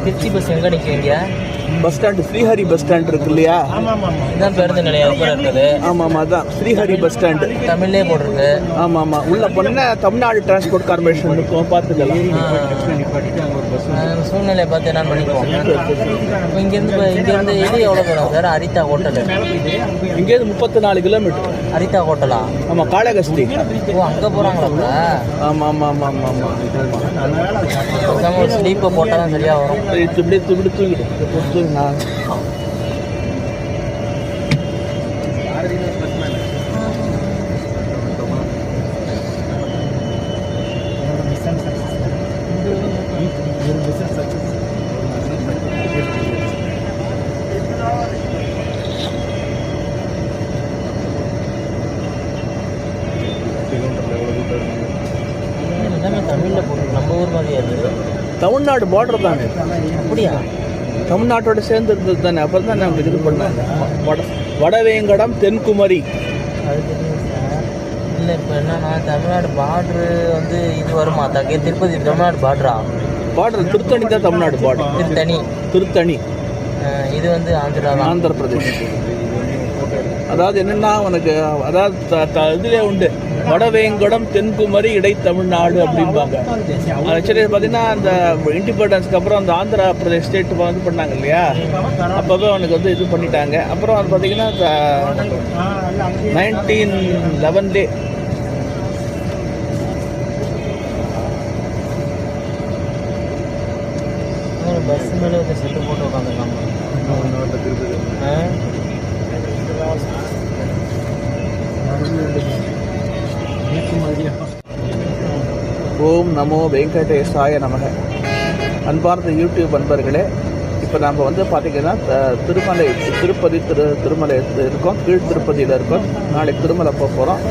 Trichy bus எங்கே நிற்கிறீங்க? Bus stand Srihari bus stand இருக்கு இல்லையா? இதான் பேருந்து நிலையம் அப்புறம் இருக்குது. ஆமாம் அதான் ஸ்ரீஹரி பஸ் ஸ்டாண்டு தமிழ்லேயே போட்டிருக்கு. ஆமாம் உள்ள போனா தமிழ்நாடு டிரான்ஸ்போர்ட் கார்பரேஷன் இருக்கும், பார்த்துக்கலாம். சூழ்நிலையை பார்த்து என்ன பண்ணிக்குவோம். இங்கேருந்து இது எவ்வளோ தூரம் சார்? அரிதா ஹோட்டலு இங்கேருந்து 34 கிலோமீட்டர். அரிதா ஹோட்டலா? ஆமாம் காளகஸ்தி. ஓ அங்கே போகிறாங்களா? ஆமாம் ஒரு ஸ்லீப்பை போட்டால் தான் சரியாக வரும். இப்படி தூங்கிட்டு தமிழில் போட்டு நம்ம ஊர் மாதிரியா இருக்குது. தமிழ்நாடு பார்டர் தானே? அப்படியா? தமிழ்நாட்டோட சேர்ந்து இருந்தது தானே. அப்புறம் தான் நான் இது பண்ணேன். வடவேங்கடம் தென்குமரி. அது தெரியும் சார். இல்லை இப்போ என்னன்னா தமிழ்நாடு பார்ட்ரு வந்து இது வருமா? திருப்பதி தமிழ்நாடு பார்டரா? பார்டர் திருத்தணி தான் தமிழ்நாடு பார்டர். திருத்தணி இது வந்து ஆந்திர பிரதேஷ். அதாவது என்னென்னா உனக்கு அதாவது இதிலே உண்டு வடவேங்கடம் தென்குமரி இடை தமிழ்நாடு அப்படிம்பாங்க. ஆக்சுவலி பார்த்தீங்கன்னா அந்த இண்டிபெண்டன்ஸ்க்கு அப்புறம் அந்த ஆந்திரா பிரதேஷ் ஸ்டேட் வந்து பண்ணாங்க இல்லையா, அப்போவே அவனுக்கு வந்து இது பண்ணிட்டாங்க. அப்புறம் அது பார்த்தீங்கன்னா 1911 பஸ் மேலே வந்து செட்டு போட்டு உட்காந்துருக்காங்க. ஓம் நமோ வெங்கடேசாய நமக. அன்பார்ந்த யூடியூப் அன்பர்களே, இப்போ நாம் வந்து பார்த்திங்கன்னா திருமலை இருக்கோம், கீழ் திருப்பதியில் இருக்கோம். நாளைக்கு திருமலை போக போகிறோம்.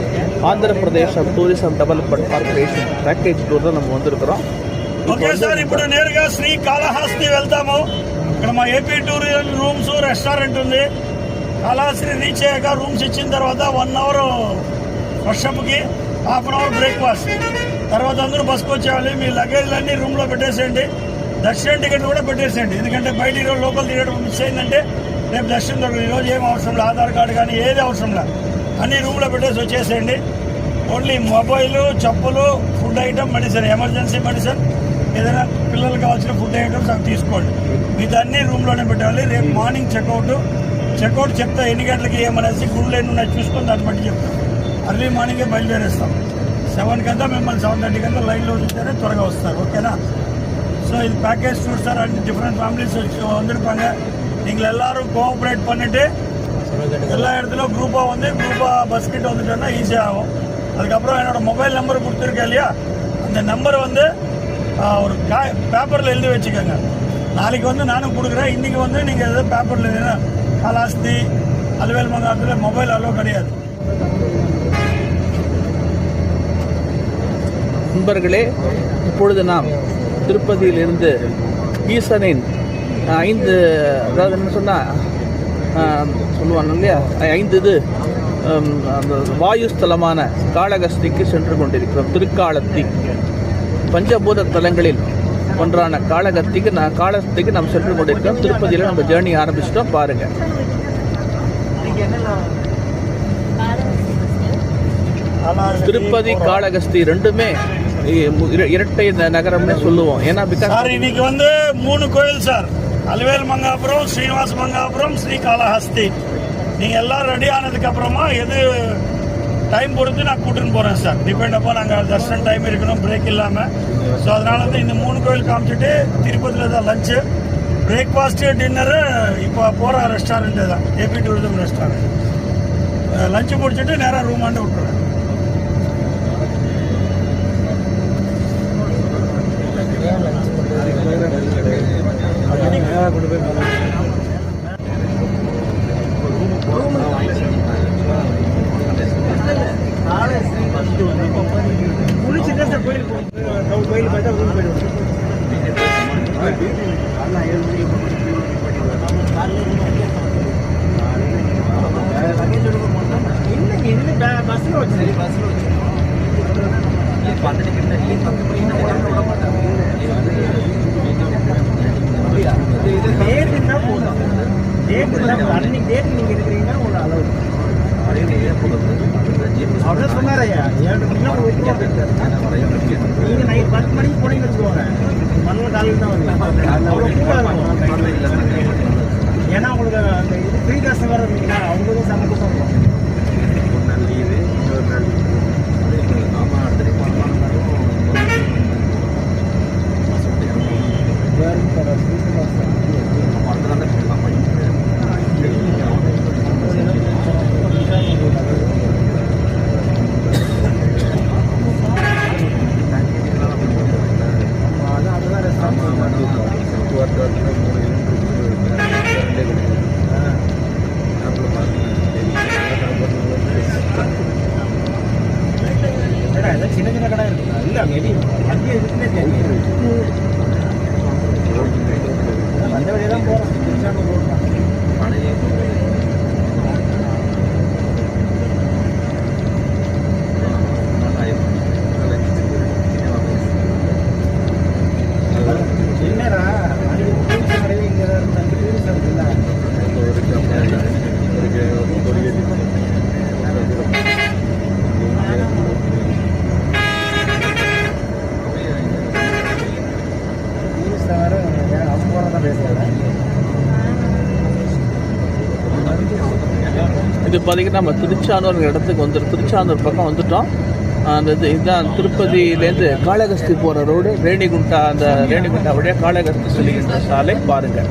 ஆந்திர பிரதேசம் tourism development corporation package tour தான் நம்ம வந்திருக்கிறோம். ఓకే సార్, ఇప్పుడు నేరుగా శ్రీకాళహస్తి వెళ్తాము. ఇక్కడ మా ఏపీ టూరిజం రూమ్స్ రెస్టారెంట్ ఉంది. కాళహస్తి రీచ్ అయ్యాక రూమ్స్ ఇచ్చిన తర్వాత 1 అవర్ వర్షప్కి, హాఫ్ అన్ అవర్ బ్రేక్ఫాస్ట్ తర్వాత అందరూ బస్కి వచ్చేయాలి. మీ లగేజ్లన్నీ రూమ్లో పెట్టేసేయండి. దర్శనం టికెట్ కూడా పెట్టేసేయండి. ఎందుకంటే బయట ఈరోజు లోకల్ టికెట్ మిస్ అయిందంటే రేపు దర్శనం దొరకదు. ఈరోజు ఏం అవసరం లేదు, ఆధార్ కార్డు కానీ ఏది అవసరం లేదు, అన్నీ రూమ్లో పెట్టేసి వచ్చేసేయండి. ఓన్లీ మొబైల్, చెప్పులు, food item, medicine, emergency medicine, ఏదైనా పిల్లలకు కావాల్సిన ఫుడ్ ఐటమ్స్ అవి తీసుకోండి. మీతో అన్నీ రూమ్లోనే పెట్టాలి. రేపు మార్నింగ్ చెక్అవుట్ చెప్తా ఎన్ని గంటలకి ఏమనేసి, గుళ్ళు ఎన్ని ఉన్నాయి చూసుకొని దాన్ని బట్టి చెప్తాం. అర్లీ మార్నింగే బయలుదేరేస్తాం. 7 అంతా మిమ్మల్ని 7:30 అంతా లైన్లో చూస్తేనే త్వరగా వస్తారు. ஓகேனா? ஸோ இது package tour sir. And different families வந்திருப்பாங்க. நீங்கள் எல்லோரும் கோஆப்ரேட் பண்ணிவிட்டு எல்லா இடத்துலையும் குரூப்பாக பஸ் கிட்ட வந்துட்டோன்னா ஈஸியாக ஆகும். அதுக்கப்புறம் என்னோடய மொபைல் நம்பர் கொடுத்துருக்கேன் இல்லையா, அந்த நம்பர் வந்து ஒரு பேப்பரில் எழுதி வச்சுக்கோங்க. நாளைக்கு வந்து நானும் கொடுக்குறேன். இன்றைக்கி வந்து நீங்கள் எதாவது பேப்பரில் எழுதினா, காளாஸ்தி அலுவேல் மங்காரத்தில் மொபைல் அலோ கிடையாது. நண்பர்களே, இப்பொழுது நாம் திருப்பதியிலிருந்து ஈசனின் 5 அதாவது என்ன சொன்னால் சொல்லுவாங்க இல்லையா 5 இது அந்த வாயுஸ்தலமான காளகஸ்திக்கு சென்று கொண்டிருக்கிறோம். திருக்காலத்தி பஞ்சபூத தலங்களில் ஒன்றான காளகஸ்திக்கு நாம் சென்று கொண்டிருக்கிறோம். திருப்பதியில் நம்ம ஜேர்னி ஆரம்பிச்சிட்டோம். பாருங்கள். திருப்பதி காளகஸ்தி ரெண்டுமே இரட்டை நகரம்னு சொல்லுவோம். ஏன்னா சார் இன்னைக்கு வந்து 3 கோயில் சார். அலுவேல் மங்காபுரம், ஸ்ரீனிவாச மங்காபுரம், ஸ்ரீகாளஹஸ்தி. நீங்கள் எல்லாம் ரெடி ஆனதுக்கு அப்புறமா எது டைம் பொறுத்து நான் கூட்டின்னு போகிறேன் சார். டிபெண்ட் அப்போ நாங்கள் தர்ஷன் டைம் இருக்கணும், பிரேக் இல்லாமல். ஸோ அதனால் வந்து இந்த 3 கோயில் காமிச்சிட்டு திருப்பதியில் தான் லஞ்சு, பிரேக்ஃபாஸ்ட்டு, டின்னரு. இப்போ போகிற ரெஸ்டாரண்ட்டு தான் ஏபி டூரிசம் ரெஸ்டாரண்ட். லஞ்சு முடிச்சுட்டு நேராக ரூமாண்டு விட்டுருவேன். கோயில் பார்த்தா ரூம் போயிடுவோம். பஸ்ஸில் வச்சு அன்னைக்கு டேட் நீங்கள் இருக்கிறீங்கன்னா ஒரு அளவு அவ்வளோ சொன்னாரையா 7 மணிக்கு நீங்கள் நைட் 10 மணிக்கு போனீங்கன்னு வச்சுக்கோங்க மறுநாள் காலையில் தான் வந்து அவ்வளோ ஏன்னா உங்களுக்கு அந்த இது ஃப்ரீ காசு வேறு இருந்தீங்கன்னா அவங்களுக்கும் சமைக்க சொல்லுவோம் ஒரு நாள் லீவு இன்னொரு நாள் ஆமாம் அடுத்த சின்ன சின்ன கடை இருக்குங்களா இல்லை மேபி அங்கேயே இருக்குன்னே தெரியும் அந்த வழியாக தான் போகிறோம் திருச்சானூர் ரோடு தான் என்னடா கடையில் இங்கே தான் டூரிஸ்ட் இருக்குல்ல இது பார்த்தீங்கன்னா நம்ம திருச்சானூர் இடத்துக்கு திருச்சானூர் பக்கம் வந்துட்டோம். அந்த இதுதான் திருப்பதியிலேருந்து காளகஸ்தி போகிற ரோடு. ரேணிகுண்டா வழியாக காளகஸ்தி செல்கின்ற சாலை பாருங்கள்.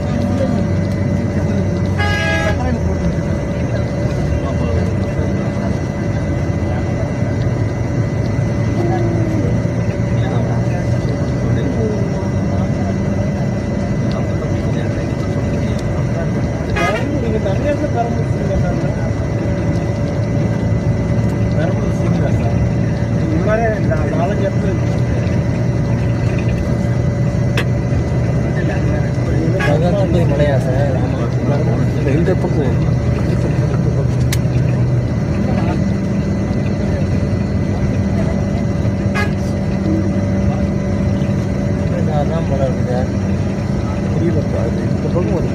மலையா சார்? இந்த பக்கம் அதான் போல இருக்குது சார். புரியலப்பா. இந்த பக்கம் ஒரு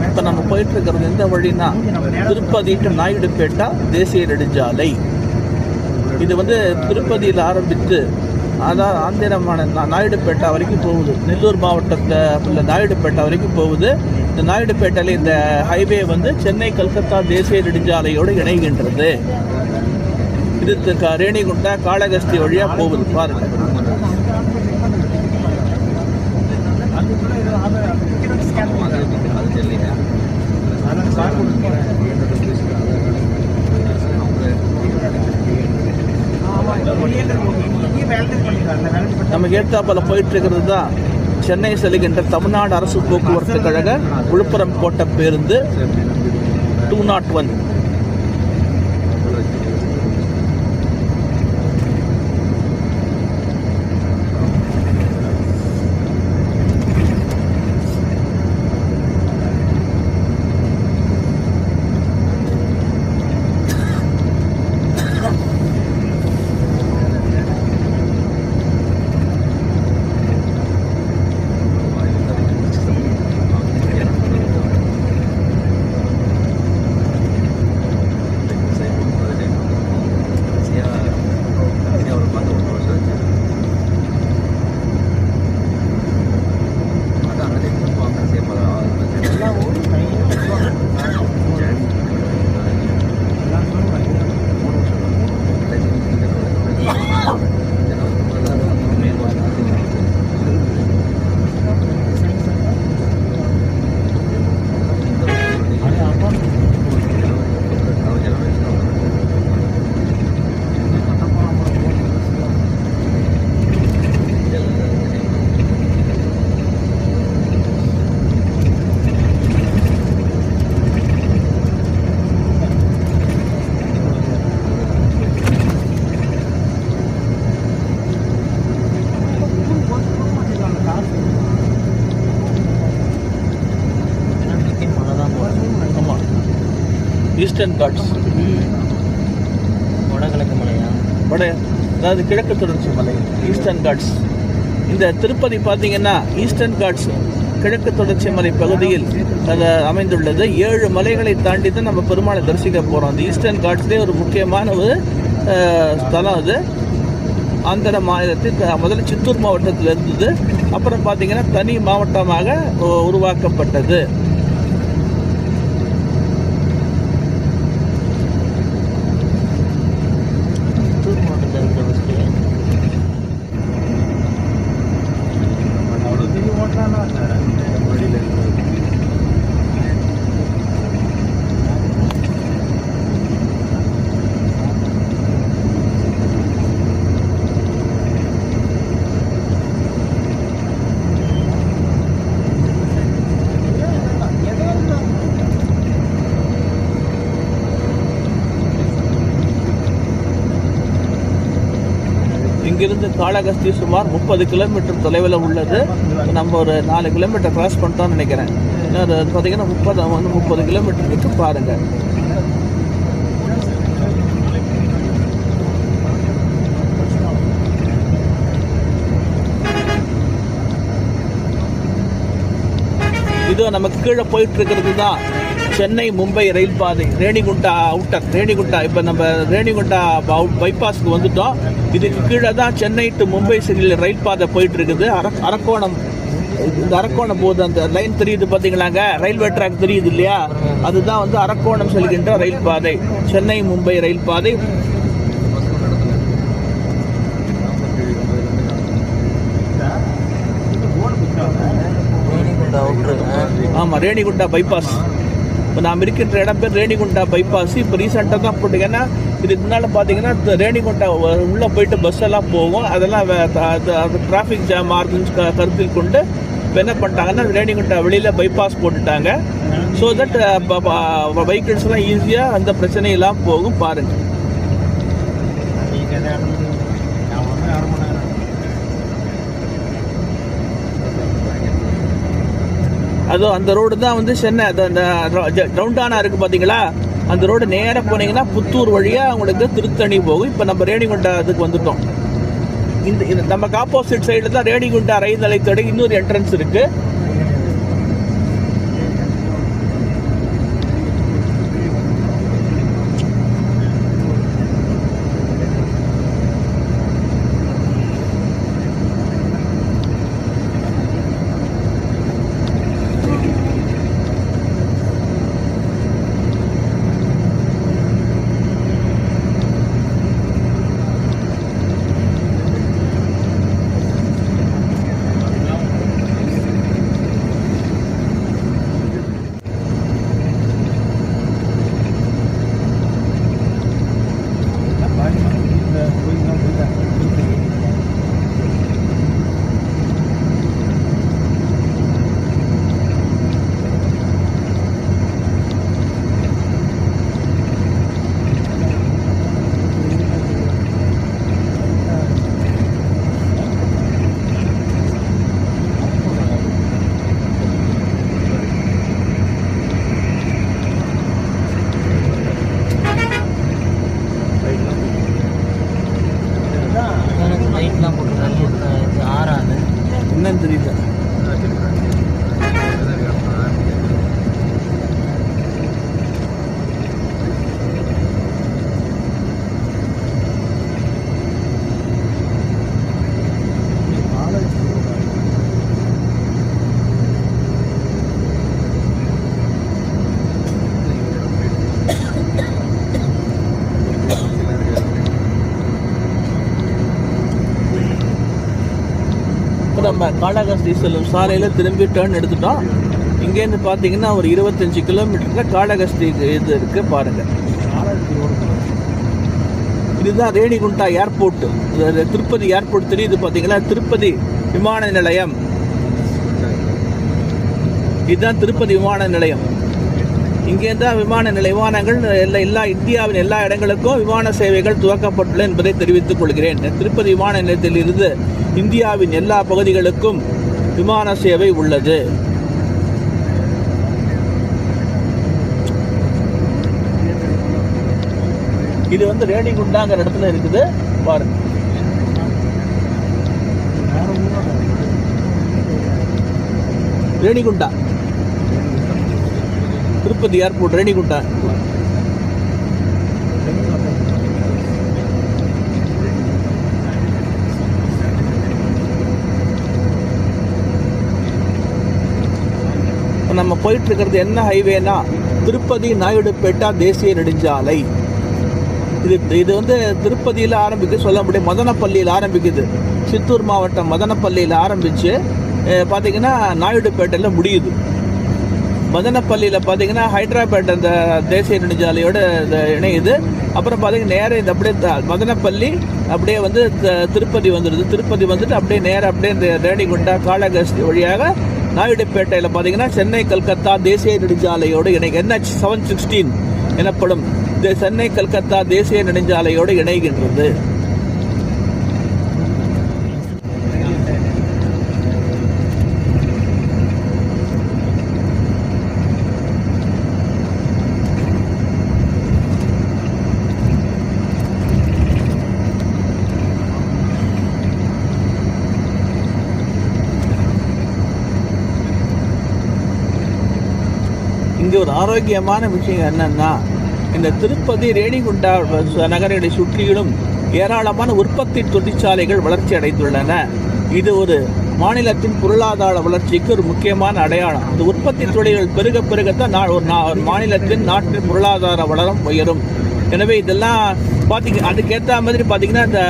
இப்போ நம்ம போயிட்டு இருக்கிறது எந்த வழின்னா திருப்பதி டு நாயுடுபேட்டா தேசிய நெடுஞ்சாலை. இது திருப்பதியில் ஆரம்பித்து அதான் ஆந்திரமான நாயுடுபேட்டா வரைக்கும் போகுது. நெல்லூர் மாவட்டத்தில் உள்ள நாயுடுபேட்டா வரைக்கும் போகுது. இந்த நாயுடுபேட்டையில் இந்த ஹைவே சென்னை கல்கத்தா தேசிய நெடுஞ்சாலையோடு இணைகின்றது. இது ரேணிகுண்டா காளகஸ்தி வழியாக போகுது பாருங்க. நமக்கு ஏற்றாப்பல போயிட்டு இருக்கிறது தான் சென்னை செல்கின்ற தமிழ்நாடு அரசு போக்குவரத்து கழக விழுப்புரம் கோட்ட பேருந்து 201. ஈஸ்டர்ன் காட்ஸ் வடகிழக்கு மலையா? அதாவது கிழக்கு தொடர்ச்சி மலை ஈஸ்டர்ன் காட்ஸ். இந்த திருப்பதி பார்த்தீங்கன்னா ஈஸ்டர்ன் காட்ஸ் கிழக்கு தொடர்ச்சி மலை பகுதியில் அது அமைந்துள்ளது. 7 மலைகளை தாண்டி தான் நம்ம பெருமாளை தரிசிக்க போகிறோம். அந்த ஈஸ்டர்ன் காட்ஸ்லேயே ஒரு முக்கியமான ஒரு ஸ்தலம் அது. ஆந்திர மாநிலத்தில் முதல்ல சித்தூர் மாவட்டத்தில் இருந்தது, அப்புறம் பார்த்தீங்கன்னா தனி மாவட்டமாக உருவாக்கப்பட்டது. இங்கிருந்து காளகஸ்தி சுமார் 30 கிலோமீட்டர் தொலைவில் உள்ளது. நம்ம ஒரு 4 கிலோமீட்டர் கிராஸ் பண்ணிட்டோம்னு நினைக்கிறேன். இன்னொரு பார்த்தீங்கன்னா 30 கிலோமீட்டர் இருக்கு பாருங்க. இதோ நமக்கு கீழே போயிட்டு இருக்கிறது தான் சென்னை மும்பை ரயில் பாதை. ரேணிகுண்டா அவுட்டர், ரேணிகுண்டா இப்போ நம்ம ரேணிகுண்டா பைபாஸ்க்கு வந்துட்டோம். இதுக்கு கீழே தான் சென்னை டு மும்பை சிறியில் ரயில் பாதை போயிட்டு இருக்குது. அரக்கோணம், இந்த அரக்கோணம் போது அந்த லைன் தெரியுது பார்த்தீங்களாங்க, ரயில்வே ட்ராக் தெரியுது இல்லையா, அதுதான் வந்து அரக்கோணம் செல்கின்ற ரயில் பாதை, சென்னை மும்பை ரயில் பாதை. ஆமாம், ரேணிகுண்டா பைபாஸ். இப்போ நாம் இருக்கின்ற இடம் பேர் ரேணிகுண்டா பைபாஸ். இப்போ ரீசெண்டாக தான் போட்டிங்கன்னா, இதுக்கு முன்னால் பார்த்தீங்கன்னா ரேணிகுண்டா உள்ளே போயிட்டு பஸ் எல்லாம் போகும், அதெல்லாம் டிராஃபிக் ஜாம் ஆகுதுன்னு கருத்தில் கொண்டு இப்போ என்ன பண்ணிட்டாங்கன்னா ரேணிகுண்டா வெளியில் பைபாஸ் போட்டுட்டாங்க. ஸோ தட் வெஹிக்கிள்ஸ்லாம் ஈஸியாக அந்த பிரச்சனையெல்லாம் போகும். பாருங்கள், அதோ அந்த ரோடு தான் வந்து சென்னை அந்த டவுன்டானா இருக்குது பார்த்தீங்களா, அந்த ரோடு நேராக போனீங்கன்னா புத்தூர் வழியாக உங்களுக்கு திருத்தணி போகும். இப்போ நம்ம ரேணிகுண்டா அதுக்கு வந்துட்டோம். இந்த நமக்கு ஆப்போசிட் சைடில் தான் ரேணிகுண்டா ரயில் நிலையத்தோட இன்னொரு என்ட்ரன்ஸ் இருக்குது. நம்ம காளஹஸ்தி செல்லும் சாலையில் திரும்பி டேர்ன் எடுத்துட்டோம். இங்கேருந்து பார்த்தீங்கன்னா ஒரு 25 கிலோமீட்டரில் காளஹஸ்தி இது இருக்குது பாருங்கள். இதுதான் ரேணிகுண்டா ஏர்போர்ட். திருப்பதி ஏர்போர்ட் தெரியுது பார்த்தீங்களா, திருப்பதி விமான நிலையம். இதுதான் திருப்பதி விமான நிலையம். இங்கேருந்து விமானங்கள் எல்லா இந்தியாவின் எல்லா இடங்களுக்கும் விமான சேவைகள் துவக்கப்பட்டுள்ளன என்பதை தெரிவித்துக் கொள்கிறேன். திருப்பதி விமான நிலையத்தில் இருந்து இந்தியாவின் எல்லா பகுதிகளுக்கும் விமான சேவை உள்ளது. இது வந்து ரேணிகுண்டாங்கிற இடத்துல இருக்குது பாருங்க. ரேணிகுண்டா திருப்பதி ஏர்போர்ட் ரேணிகுண்டா. நம்ம போயிட்டு இருக்கிறது என்ன ஹைவேனா திருப்பதி நாயுடுபேட்டா தேசிய நெடுஞ்சாலை. இது வந்து திருப்பதியில் ஆரம்பிக்க சொல்ல முடியும், மதனப்பள்ளியில் ஆரம்பிக்குது. சித்தூர் மாவட்டம் மதனப்பள்ளியில் ஆரம்பித்து பார்த்தீங்கன்னா நாயுடுபேட்டையில் முடியுது. மதனப்பள்ளியில் பார்த்தீங்கன்னா ஹைதராபாத் அந்த தேசிய நெடுஞ்சாலையோட இணையுது. அப்புறம் பார்த்தீங்கன்னா நேராக இந்த அப்படியே மதனப்பள்ளி அப்படியே வந்து திருப்பதி வந்துடுது. திருப்பதி வந்துட்டு அப்படியே நேராக அப்படியே இந்த ரேணிகுண்டா காளஹஸ்தி வழியாக நாயுடுபேட்டையில் பார்த்தீங்கன்னா சென்னை கல்கத்தா தேசிய நெடுஞ்சாலையோடு NH 716 எனப்படும் சென்னை கல்கத்தா தேசிய நெடுஞ்சாலையோடு இணைகின்றது. இங்கே ஒரு ஆரோக்கியமான விஷயம் என்னன்னா, இந்த திருப்பதி ரேணிகுண்டா நகரை சுற்றிலும் ஏராளமான உற்பத்தி தொழிற்சாலைகள் வளர்ச்சி அடைந்துள்ளன. இது ஒரு மாநிலத்தின் பொருளாதார வளர்ச்சிக்கு ஒரு முக்கியமான அடையாளம். இந்த உற்பத்தி தொழில்கள் பெருக பெருகத்தான் ஒரு மாநிலத்தின் நாட்டின் பொருளாதார வளரும் உயரும். எனவே இதெல்லாம் பார்த்தீங்க அதுக்கேற்ற மாதிரி பார்த்தீங்கன்னா இந்த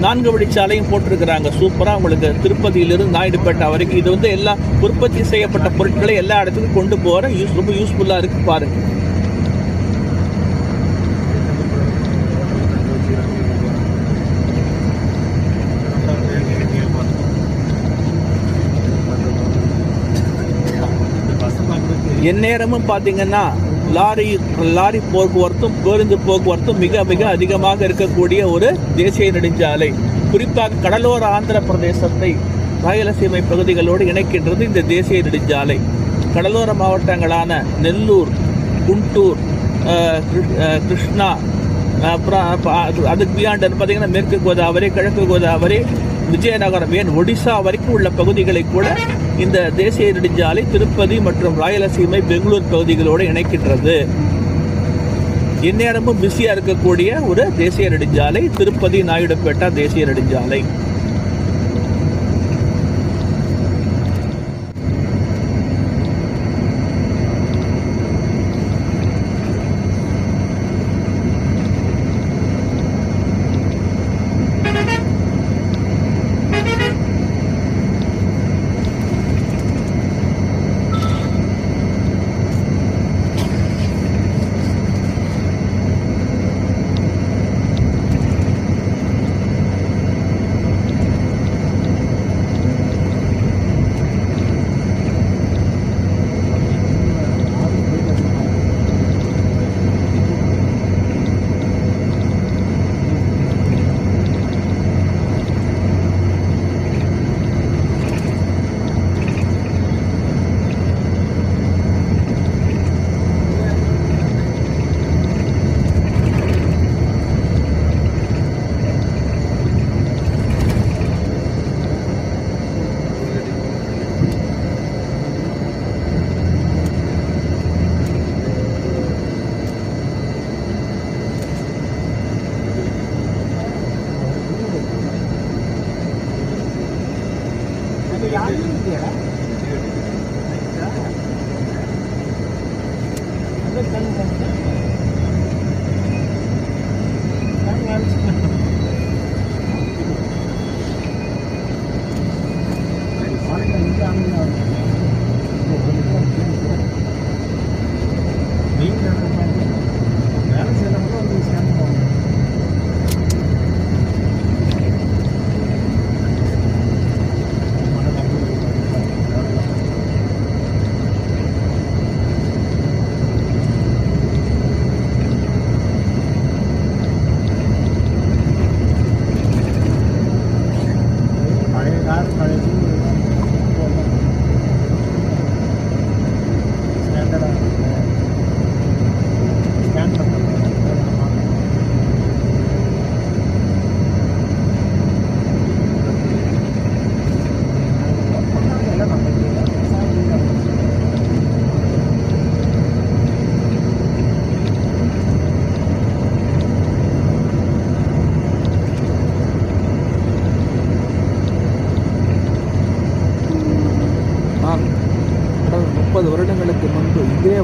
4 வழிச்சாலையும் போட்டிருக்கிறாங்க சூப்பராக உங்களுக்கு. திருப்பதியிலிருந்து நாயுடுபேட்டை வரைக்கும் இது வந்து எல்லா உற்பத்தி செய்யப்பட்ட பொருட்களை எல்லா இடத்துக்கும் கொண்டு போகிற ரொம்ப யூஸ்ஃபுல்லாக இருக்குது பாருங்க. எந்நேரமும் பார்த்தீங்கன்னா லாரி போக்குவரத்தும் பேருந்து போக்குவரத்தும் மிக மிக அதிகமாக இருக்கக்கூடிய ஒரு தேசிய நெடுஞ்சாலை. குறிப்பாக கடலோர ஆந்திர பிரதேசத்தை ராயலசீமை பகுதிகளோடு இணைக்கின்றது இந்த தேசிய நெடுஞ்சாலை. கடலோர மாவட்டங்களான நெல்லூர், குண்டூர், கிருஷ்ணா, அப்புறம் அதுக்கு பியாண்ட் பார்த்தீங்கன்னா மேற்கு கோதாவரி, கிழக்கு கோதாவரி, விஜயநகரம், ஏன் ஒடிசா வரைக்கும் உள்ள பகுதிகளை கூட இந்த தேசிய நெடுஞ்சாலை திருப்பதி மற்றும் ராயலசீமை பெங்களூர் பகுதிகளோடு இணைக்கின்றது. எந்நேரமும் பிஸியாக இருக்கக்கூடிய ஒரு தேசிய நெடுஞ்சாலை திருப்பதி நாயுடுபேட்டா தேசிய நெடுஞ்சாலை.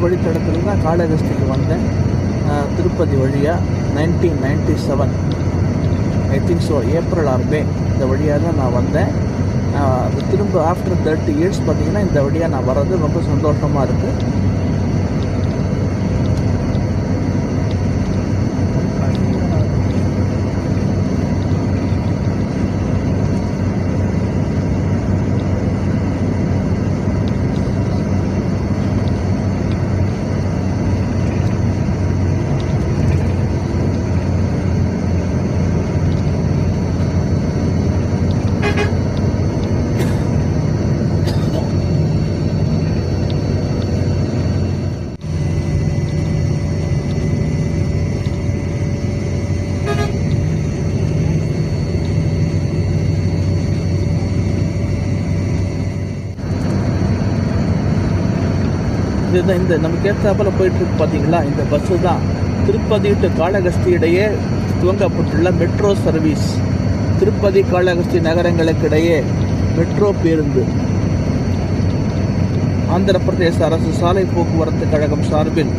வழித்தடத்தில் தான் காளஹஸ்திக்கு வந்தேன். திருப்பதி வழியாக 1997 I think so, April or May இந்த வழியாக தான் நான் வந்தேன். அது திரும்ப ஆஃப்டர் 30 இயர்ஸ் பார்த்திங்கன்னா இந்த வழியாக நான் வர்றது ரொம்ப சந்தோஷமாக இருக்குது. இதுதான் இந்த நமக்கு ஏற்றாப்பில் போயிட்டுருக்கு பார்த்தீங்களா, இந்த பஸ்ஸு தான் திருப்பதி டு காளஹஸ்தி இடையே துவங்கப்பட்டுள்ள மெட்ரோ சர்வீஸ். திருப்பதி காளஹஸ்தி நகரங்களுக்கு இடையே மெட்ரோ பேருந்து. ஆந்திர பிரதேச அரசு சாலை போக்குவரத்து கழகம் சார்பில்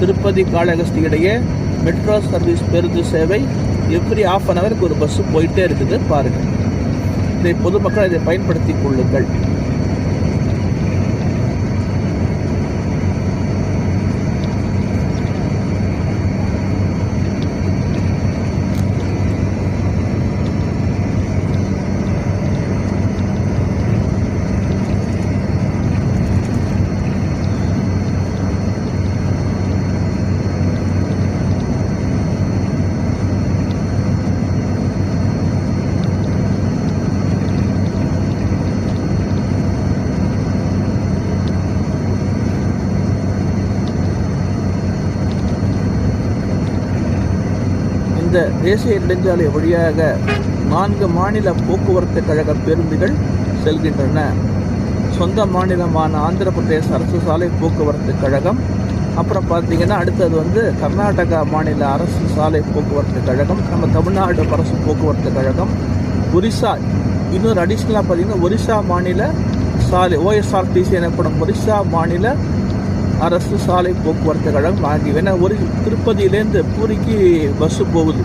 திருப்பதி காளஹஸ்தி இடையே மெட்ரோ சர்வீஸ் பேருந்து சேவை எவ்ரி ½ அன் ஹவருக்கு ஒரு பஸ்ஸு போயிட்டே இருக்குது. பாருங்கள், இதை பொதுமக்கள் இதை பயன்படுத்தி கொள்ளுங்கள். இந்த தேசிய நெடுஞ்சாலை வழியாக 4 மாநில போக்குவரத்து கழக பேருந்துகள் செல்கின்றன. சொந்த மாநிலமான ஆந்திர பிரதேச அரசு சாலை போக்குவரத்து கழகம், அப்புறம் பார்த்தீங்கன்னா அடுத்தது கர்நாடகா மாநில அரசு சாலை போக்குவரத்து கழகம், நம்ம தமிழ்நாடு அரசு போக்குவரத்து கழகம், ஒரிசா, இன்னொரு அடிஷ்னலாக பார்த்தீங்கன்னா ஒரிசா மாநில சாலை OSRTC எனப்படும் ஒரிசா மாநில அரசு சாலை போக்குவரத்து கழகம் ஆகியவை. ஏன்னா திருப்பதியிலேருந்து பூரிக்கு பஸ்ஸு போகுது.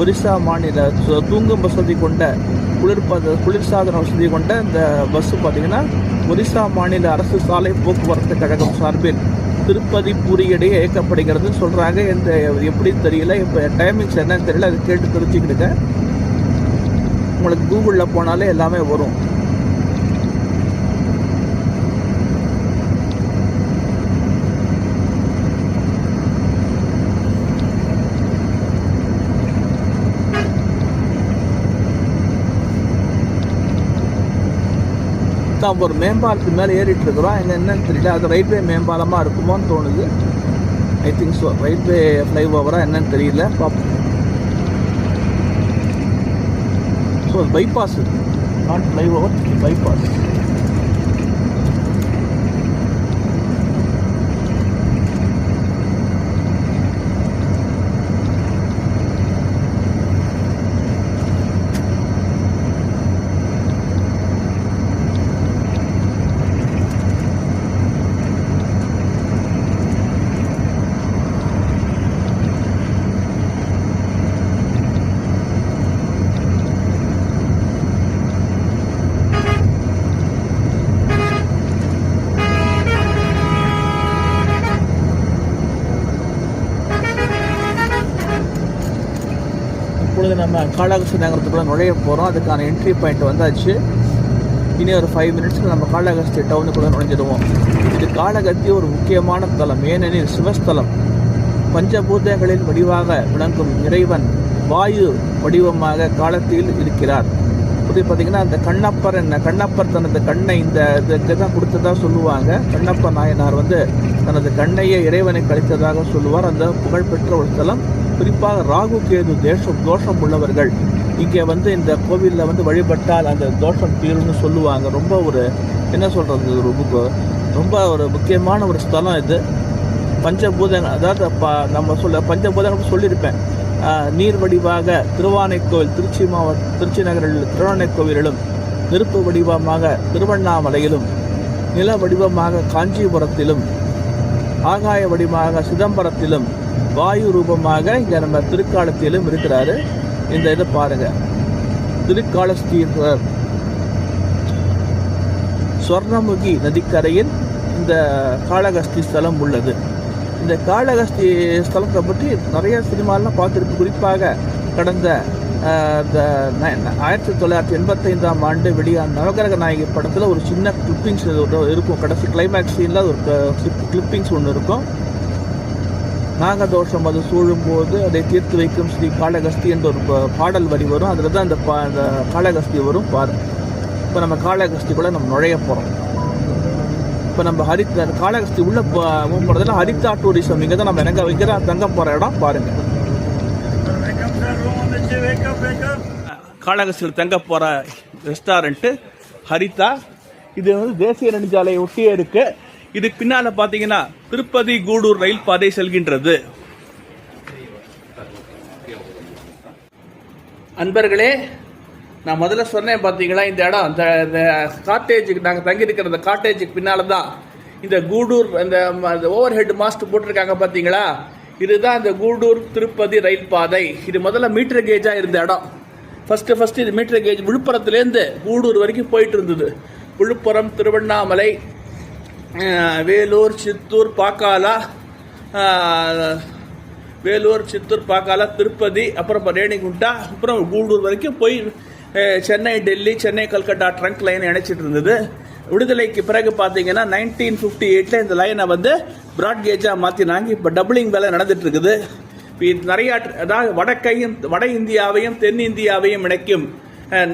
ஒரிசா மாநில தூங்கும் வசதி கொண்ட குளிர்சாதன வசதி கொண்ட இந்த பஸ்ஸு பார்த்திங்கன்னா ஒரிசா மாநில அரசு சாலை போக்குவரத்து கழகம் சார்பில் திருப்பதி பூரி இடையே இயக்கப்படுகிறதுன்னு சொல்கிறாங்க. இந்த எப்படின்னு தெரியல, இப்போ டைமிங்ஸ் என்னன்னு தெரியல, அது கேட்டு தெரிஞ்சுக்கிடுங்க. உங்களுக்கு கூகுளில் போனாலே எல்லாமே வரும். தான் ஒரு மேம்பாலத்துக்கு மேலே ஏறிட்டு இருக்கிறோம். என்னன்னு தெரியல, அது ரயில்வே மேம்பாலமாக இருக்குமோன்னு தோணுது. ஐ திங்க் ஸோ, ரயில்வே ஃப்ளைஓவராக என்னன்னு தெரியல, பார்ப்போம். So bypass, not flyover, bypass. இப்பொழுது நம்ம காளஹஸ்தி நகரத்துக்குள்ளே நுழைய போகிறோம். அதுக்கான என்ட்ரி பாயிண்ட் வந்தாச்சு. இனி ஒரு 5 மினிட்ஸ்க்கு நம்ம காளஹஸ்தி டவுனுக்குள்ளே நுழைஞ்சிடுவோம். இது காளஹஸ்தி ஒரு முக்கியமான தலம், ஏனெனில் சிவஸ்தலம். பஞ்சபூதங்களின் வடிவாக விளங்கும் இறைவன் வாயு வடிவமாக காலத்தில் இருக்கிறார். இப்படி பார்த்தீங்கன்னா அந்த கண்ணப்பர் தனது கண்ணை இந்த இதுக்கு தான் கொடுத்ததாக சொல்லுவாங்க. கண்ணப்ப நாயனார் தனது கண்ணையே இறைவனை கழித்ததாக சொல்லுவார். அந்த புகழ்பெற்ற ஒரு ஸ்தலம். குறிப்பாக ராகு கேது தோஷம் உள்ளவர்கள் இங்கே இந்த கோவிலில் வழிபட்டால் அந்த தோஷம் தீரும்னு சொல்லுவாங்க. ரொம்ப ஒரு என்ன சொல்கிறது, ரொம்ப ஒரு முக்கியமான ஒரு ஸ்தலம் இது. பஞ்சபூதங்கள், அதாவது நம்ம பஞ்சபூதங்கள் சொல்லியிருப்பேன். நீர் வடிவாக திருவானைக்கோவில் திருச்சி நகரில் திருவானைக்கோவிலிலும், நெருப்பு வடிவமாக திருவண்ணாமலையிலும், நில வடிவமாக காஞ்சிபுரத்திலும், ஆகாய வடிவமாக சிதம்பரத்திலும் வாயு ரூபமாக இங்கே நம்ம திருக்காலத்திலும் இருக்கிறாரு. இந்த இதை பாருங்க, திருக்காலஸ்தீஸ்வரர் ஸ்வர்ணமுகி நதிக்கரையில் இந்த காளகஸ்தி ஸ்தலம் உள்ளது. இந்த காளகஸ்தி ஸ்தலத்தை பற்றி நிறைய சினிமாலாம் பார்த்துருக்கு. குறிப்பாக கடந்த 1985ஆம் ஆண்டு வெளியான நவகிரக நாயகி படத்தில் ஒரு சின்ன கிளிப்பிங்ஸ் இருக்கும். கடைசி கிளைமேக்ஸ் சீனில் ஒரு கிளிப்பிங்ஸ் ஒன்று இருக்கும். நாகதோஷம் அது சூழும்போது அதை தீர்த்து வைக்கும் ஸ்ரீ காளகஸ்தி என்ற ஒரு பாடல் வரி வரும். அதில் தான் அந்த காளகஸ்தி வரும். இப்போ நம்ம காளகஸ்தி கூட நம்ம நுழைய போகிறோம். இப்போ நம்ம காளகஸ்தி உள்ள போகிறதுல ஹரிதா டூரிசம் இங்கே தான் நம்ம எங்கே வைக்கிற தங்க போகிற இடம் பாருங்கள். காளகஸ்தியில் தங்க போகிற ரெஸ்டாரண்ட்டு ஹரிதா. இது வந்து தேசிய நெடுஞ்சாலையை ஒட்டியே இருக்கு. இதுக்கு பின்னால் பார்த்தீங்கன்னா திருப்பதி கூடூர் ரயில் பாதை செல்கின்றது. அன்பர்களே, நான் முதல்ல சொன்னேன் பார்த்தீங்களா, இந்த இடம் இந்த காட்டேஜுக்கு நாங்கள் தங்கியிருக்கிற இந்த காட்டேஜுக்கு பின்னால் தான் இந்த கூடூர் அந்த ஓவர் ஹெட் மாஸ்ட் போட்டிருக்காங்க பார்த்தீங்களா, இதுதான் இந்த கூடூர் திருப்பதி ரயில் பாதை. இது முதல்ல மீட்டர் கேஜாக இருந்த இடம். ஃபஸ்ட்டு இது மீட்டர் கேஜ் விழுப்புரத்துலேருந்து கூடூர் வரைக்கும் போயிட்டு இருந்தது. விழுப்புரம், திருவண்ணாமலை, வேலூர், சித்தூர், பாக்காலா, திருப்பதி, அப்புறம் ரேணிகுண்டா, அப்புறம் கூடூர் வரைக்கும் போய் சென்னை, டெல்லி, சென்னை, கல்கட்டா ட்ரங்க் லைன் இணைச்சிட்டு இருந்தது. விடுதலைக்கு பிறகு பார்த்தீங்கன்னா 1958 இந்த லைனை வந்து பிராட் கேஜாக மாற்றினாங்க. இப்போ டபுளிங் வேலை நடந்துட்டு இருக்குது. நிறைய, அதாவது வட இந்தியாவையும் தென் இந்தியாவையும் இணைக்கும்,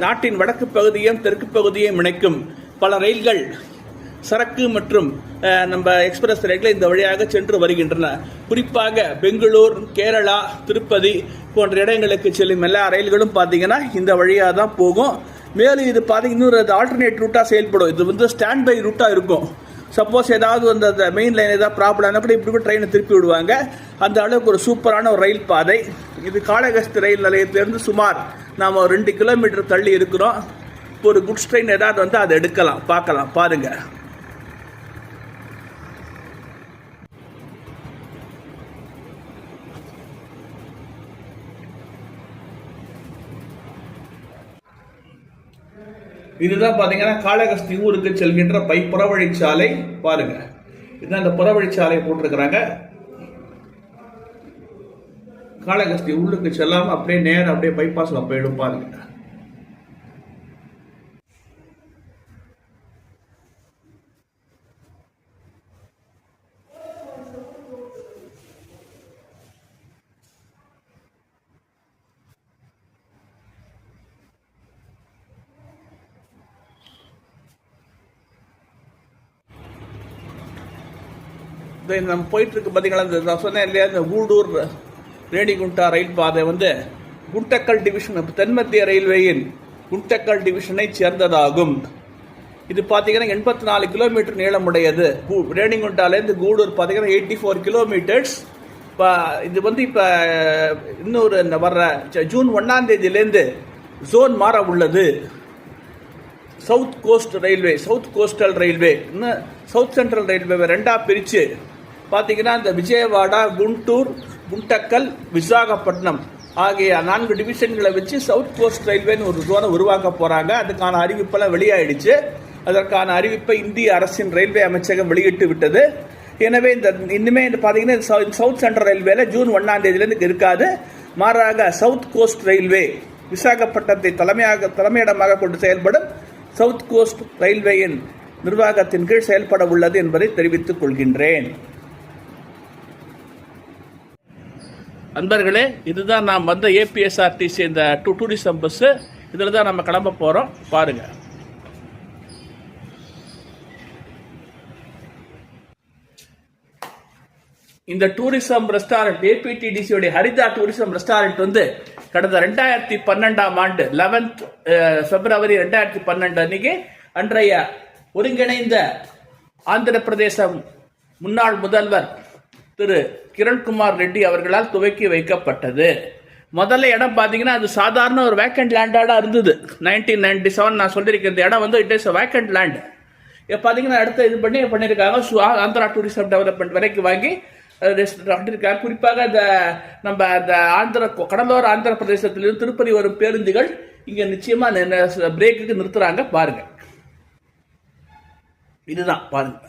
நாட்டின் வடக்கு பகுதியும் தெற்கு பகுதியையும் இணைக்கும் பல ரயில்கள், சரக்கு மற்றும் நம்ம எக்ஸ்பிரஸ் ரயில்கள் இந்த வழியாக சென்று வருகின்றன. குறிப்பாக பெங்களூர், கேரளா, திருப்பதி போன்ற இடங்களுக்கு செல்லும் எல்லா ரயில்களும் பார்த்தீங்கன்னா இந்த வழியாக தான் போகும். மேலும் இது பார்த்தீங்கன்னா இன்னொரு ஆல்டர்னேட் ரூட்டாக செயல்படும். இது வந்து ஸ்டாண்ட் பை ரூட்டாக இருக்கும். சப்போஸ் ஏதாவது அந்த மெயின் லைன் ஏதாவது ப்ராப்ளம் ஆனால் கூட இப்படி ட்ரெயினை திருப்பி விடுவாங்க. அந்த அளவுக்கு ஒரு சூப்பரான ஒரு ரயில் பாதை இது. காளகஸ்தி ரயில் நிலையத்திலிருந்து சுமார் நாம் 2 கிலோமீட்டர் தள்ளி இருக்கிறோம். இப்போ ஒரு குட்ஸ் ட்ரெயின் ஏதாவது வந்து அதை எடுக்கலாம், பார்க்கலாம், பாருங்க. இதுதான் பாத்தீங்கன்னா காளகஸ்தி ஊருக்கு செல்கின்ற புறவழிச்சாலை. பாருங்க, இதுதான் அந்த புறவழிச்சாலை போட்டிருக்கிறாங்க. காளகஸ்தி உள்ளுக்கு செல்லாம அப்படியே நேரம் அப்படியே பைபாஸ்ல போயிடும். பாருங்க, நம்ம போயிட்டு இருக்கு பார்த்தீங்களா. நான் சொன்னேன் இல்லையா, இந்த கூடூர் ரேணிகுண்டா ரயில் பாதை வந்து குண்டக்கல் டிவிஷன், தென்மத்திய ரயில்வேயின் குண்டக்கல் டிவிஷனை சேர்ந்ததாகும். இது பார்த்தீங்கன்னா 84 கிலோமீட்டர் நீளமுடையது. ரேணிகுண்டாலேருந்து கூடூர் பார்த்தீங்கன்னா 84 கிலோமீட்டர்ஸ். இப்போ இது வந்து இப்போ இன்னொரு வர்ற ஜூன் 1ஆம் தேதியிலேருந்து ஜோன் மாற உள்ளது. South coast railway, south coastal railway, இன்னும் சவுத் சென்ட்ரல் ரயில்வே ரெண்டாக பிரித்து பார்த்தீங்கன்னா இந்த விஜயவாடா, குண்டூர், குண்டக்கல், விசாகப்பட்டினம் ஆகிய 4 டிவிஷன்களை வச்சு சவுத் கோஸ்ட் ரயில்வேன்னு ஒரு ஜோனை உருவாக்க போகிறாங்க. அதுக்கான அறிவிப்பெல்லாம் வெளியாயிடுச்சு. அதற்கான அறிவிப்பை இந்திய அரசின் ரயில்வே அமைச்சகம் வெளியிட்டு விட்டது. எனவே இனிமே பார்த்தீங்கன்னா சவுத் சென்ட்ரல் ரயில்வேல ஜூன் 1ஆம் தேதியிலேருந்து இருக்காது. மாறாக சவுத் கோஸ்ட் ரயில்வே விசாகப்பட்டினத்தை தலைமையிடமாக கொண்டு செயல்படும் சவுத் கோஸ்ட் ரயில்வேயின் நிர்வாகத்தின் கீழ் செயல்பட உள்ளது என்பதை தெரிவித்துக் கொள்கின்றேன். அன்பர்களே, இதுதான் நாம் வந்த ஏபிஎஸ்ஆர்டிசி இந்த டூரிசம் பஸ். இதில் தான் நம்ம கிளம்ப போகிறோம். பாருங்க, இந்த டூரிசம் ரெஸ்டாரண்ட் ஏபிடிடிசியோடைய ஹரிதா டூரிசம் ரெஸ்டாரண்ட் வந்து கடந்த 2012ஆம் ஆண்டு 11th February 2012 அன்னைக்கு அன்றைய ஒருங்கிணைந்த ஆந்திர பிரதேசம் முன்னாள் முதல்வர் திரு கிரண்குமார் ரெட்டி அவர்களால் துவக்கி வைக்கப்பட்டது. முதல்ல இடம் பார்த்தீங்கன்னா அது சாதாரண ஒரு வேக்கண்ட் லேண்டாக இருந்தது. 1997 நான் சொல்லியிருக்கிற இந்த இடம் வந்து இட் இஸ் வேக்கண்ட் லேண்ட். பார்த்தீங்கன்னா அடுத்த இது பண்ணியிருக்காங்க. ஆந்திரா டூரிசம் டெவலப்மெண்ட் வரைக்கும் வாங்கி இருக்காங்க. குறிப்பாக நம்ம கடலோர ஆந்திர பிரதேசத்திலிருந்து திருப்பதி வரும் பேருந்துகள் இங்க நிச்சயமா பிரேக்குக்கு நிறுத்துறாங்க பாருங்க. இதுதான் பாருங்க.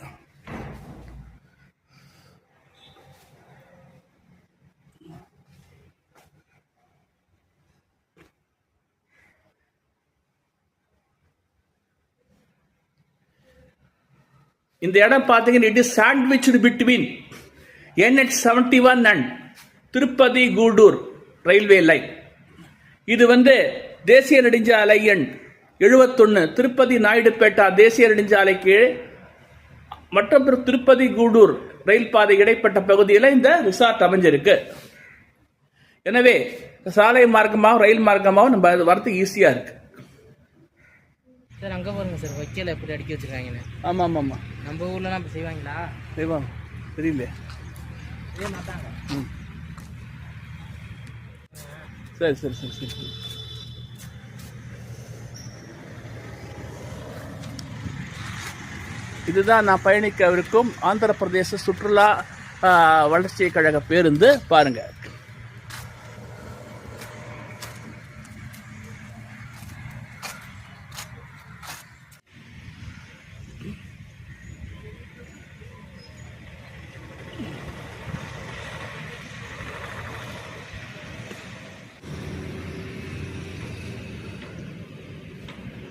இந்த இடம் பார்த்தீங்கன்னா it is sandwiched between NH71 and Tirupati Gudur railway line. இது தேசிய நெடுஞ்சாலை எண் 71 திருப்பதி நாயுடுபேட்டா தேசிய நெடுஞ்சாலை கீழே மற்றும் திருப்பதி கூடூர் ரயில் பாதை இடைப்பட்ட பகுதியில் இந்த ரிசார்ட் அமைஞ்சிருக்கு. எனவே சாலை மார்க்கமாகவும் ரயில் மார்க்கமாகவும் நம்ம வரத்துக்கு ஈஸியா இருக்கு. சார் அங்கே பாருங்க சார், வைக்கல எப்படி அடிக்க வச்சிருக்காங்கன்னு. ஆமாம் ஆமாம் ஆமாம், நம்ம ஊர்லலாம் அப்படி செய்வாங்களா? செய்வாங்க, தெரியல. செய்ய மாட்டாங்க. சரி சரி சரி சரி சரி. இதுதான் நான் பயணிக்கவிருக்கும் ஆந்திர பிரதேச சுற்றுலா வளர்ச்சி கழக பேருந்து பாருங்க.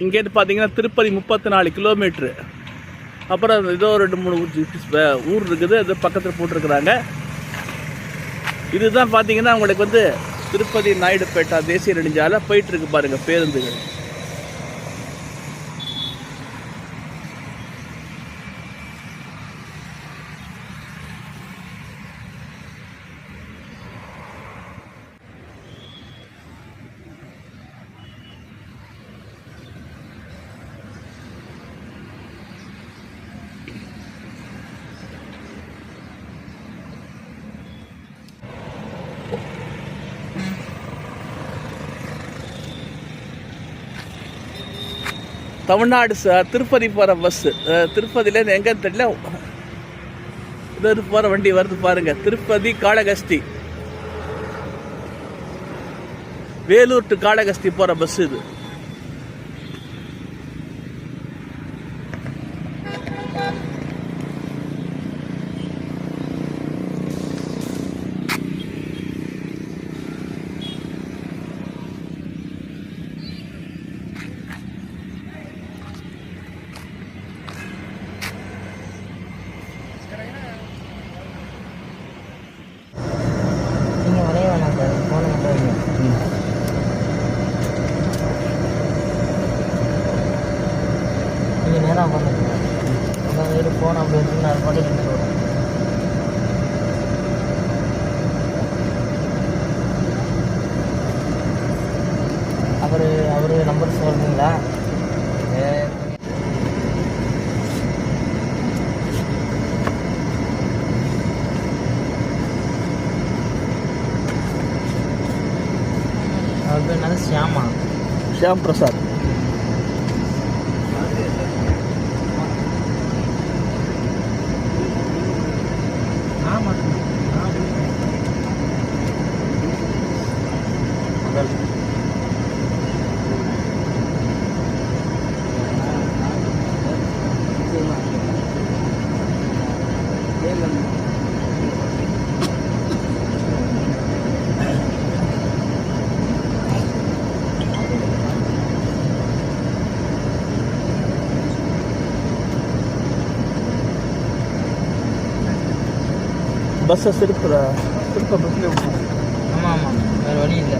இங்கேருந்து பார்த்தீங்கன்னா திருப்பதி 34 கிலோமீட்ரு. அப்புறம் ஏதோ 2-3 ஊர் இருக்குது, அது பக்கத்தில் போட்டிருக்கிறாங்க. இதுதான் பார்த்தீங்கன்னா உங்களுக்கு திருப்பதி நாயுடுபேட்டா தேசிய நெடுஞ்சாலை போயிட்டு இருக்கு பாருங்க பேருந்துகள். தமிழ்நாடு திருப்பதி போகிற பஸ்ஸு, திருப்பதியிலேருந்து எங்கன்னு தெரியல, இது போகிற வண்டி வருது பாருங்க. திருப்பதி காளகஸ்தி, வேலூர் டு காளகஸ்தி போகிற பஸ் இது. ஃபோன் அப்படி வச்சு நான் பாட்டு சொல்கிறேன். அவர் நம்பர் சொல்கிறீங்களா? அவர் பேர் என்னது? ஷியாம் பிரசாத். பஸ்ஸை திருப்ப பஸ்ஸில். ஆமாம் ஆமாம், வேறு வழி இல்லை.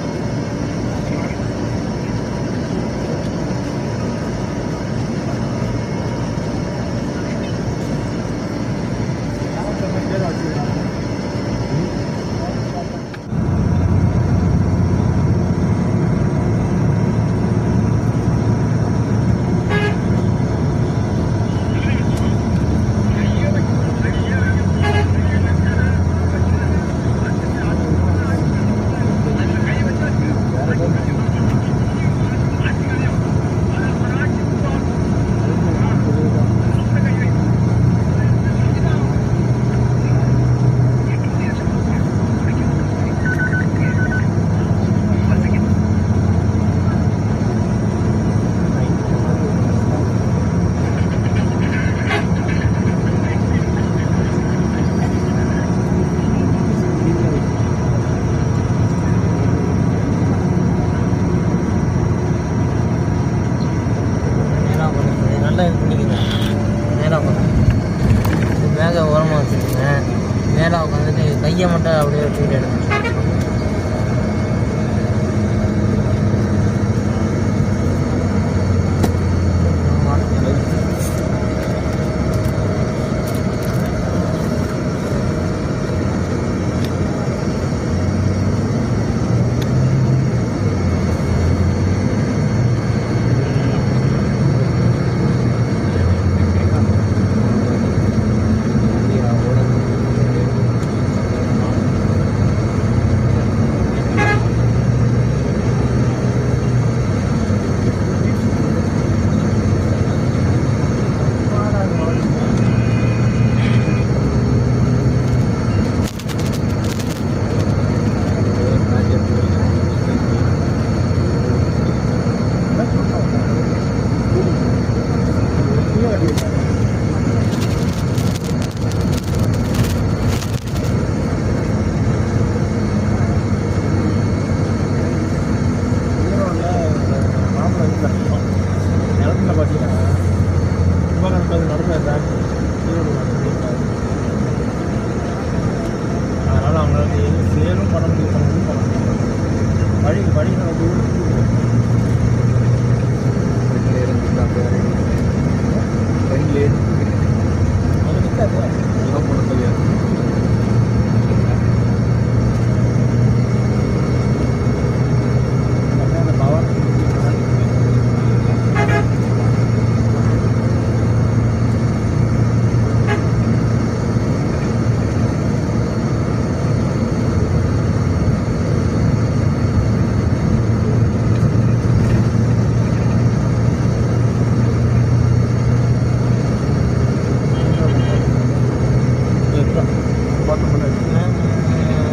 கையை மட்டும் அப்படியே வச்சுக்கிட்டு எடுங்க. அதனால் அவங்களுக்கு சேலும் பண்ண முடியும் வழி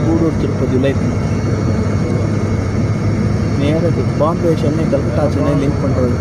गूडूर तिरुपति लाइफ நேரடி பாம்பே சென்னை கல்கட்டா சென்னை லிங்க் பண்ணுறது.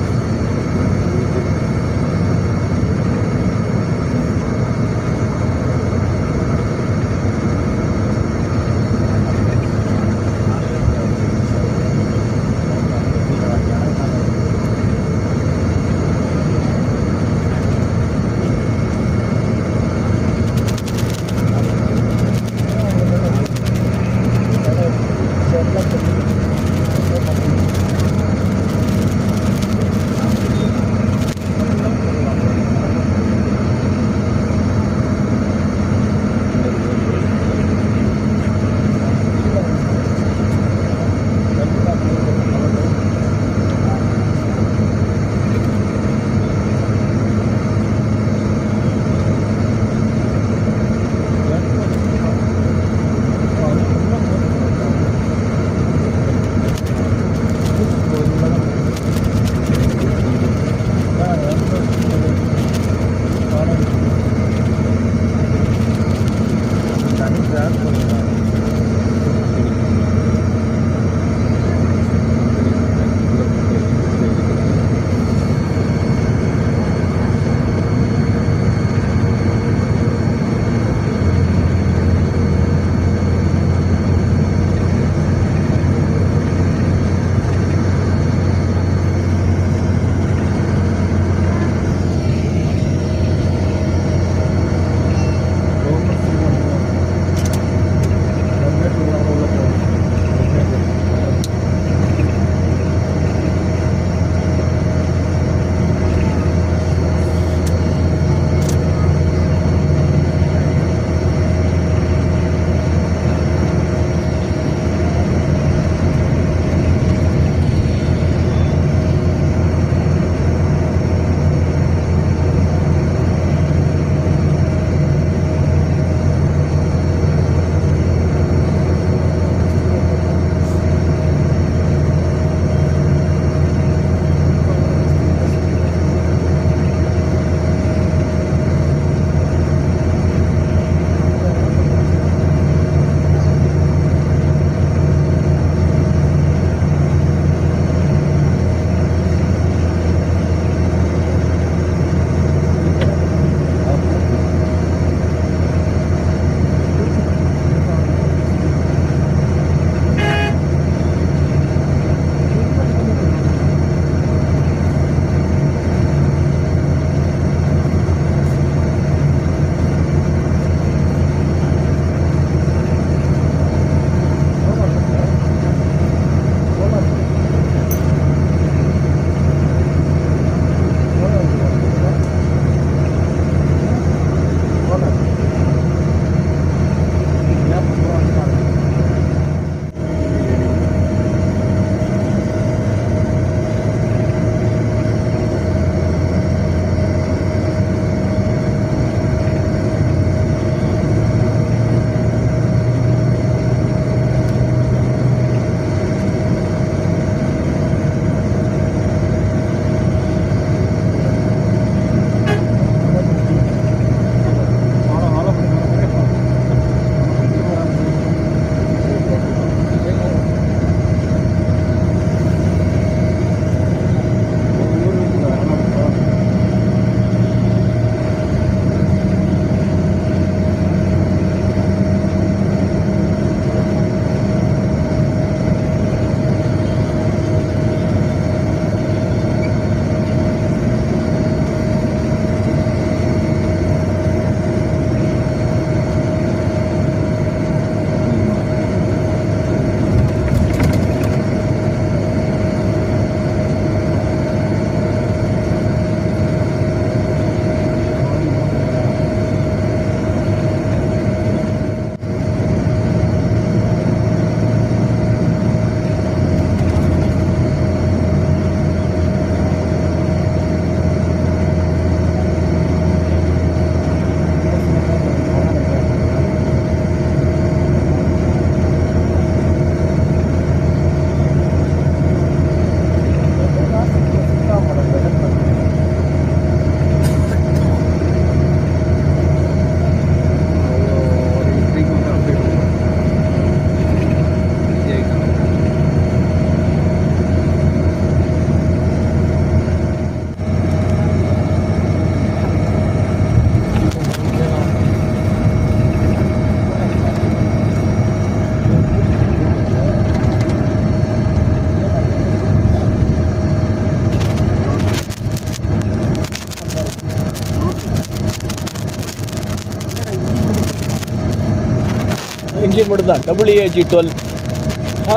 இன்ஜின் மட்டும் தான் WAG12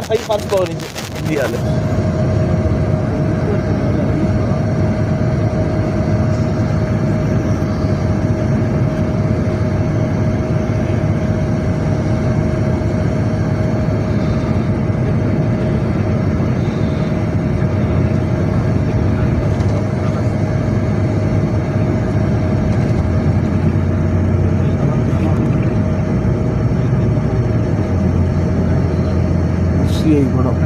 high horse power engine இந்தியாவில். CI படம்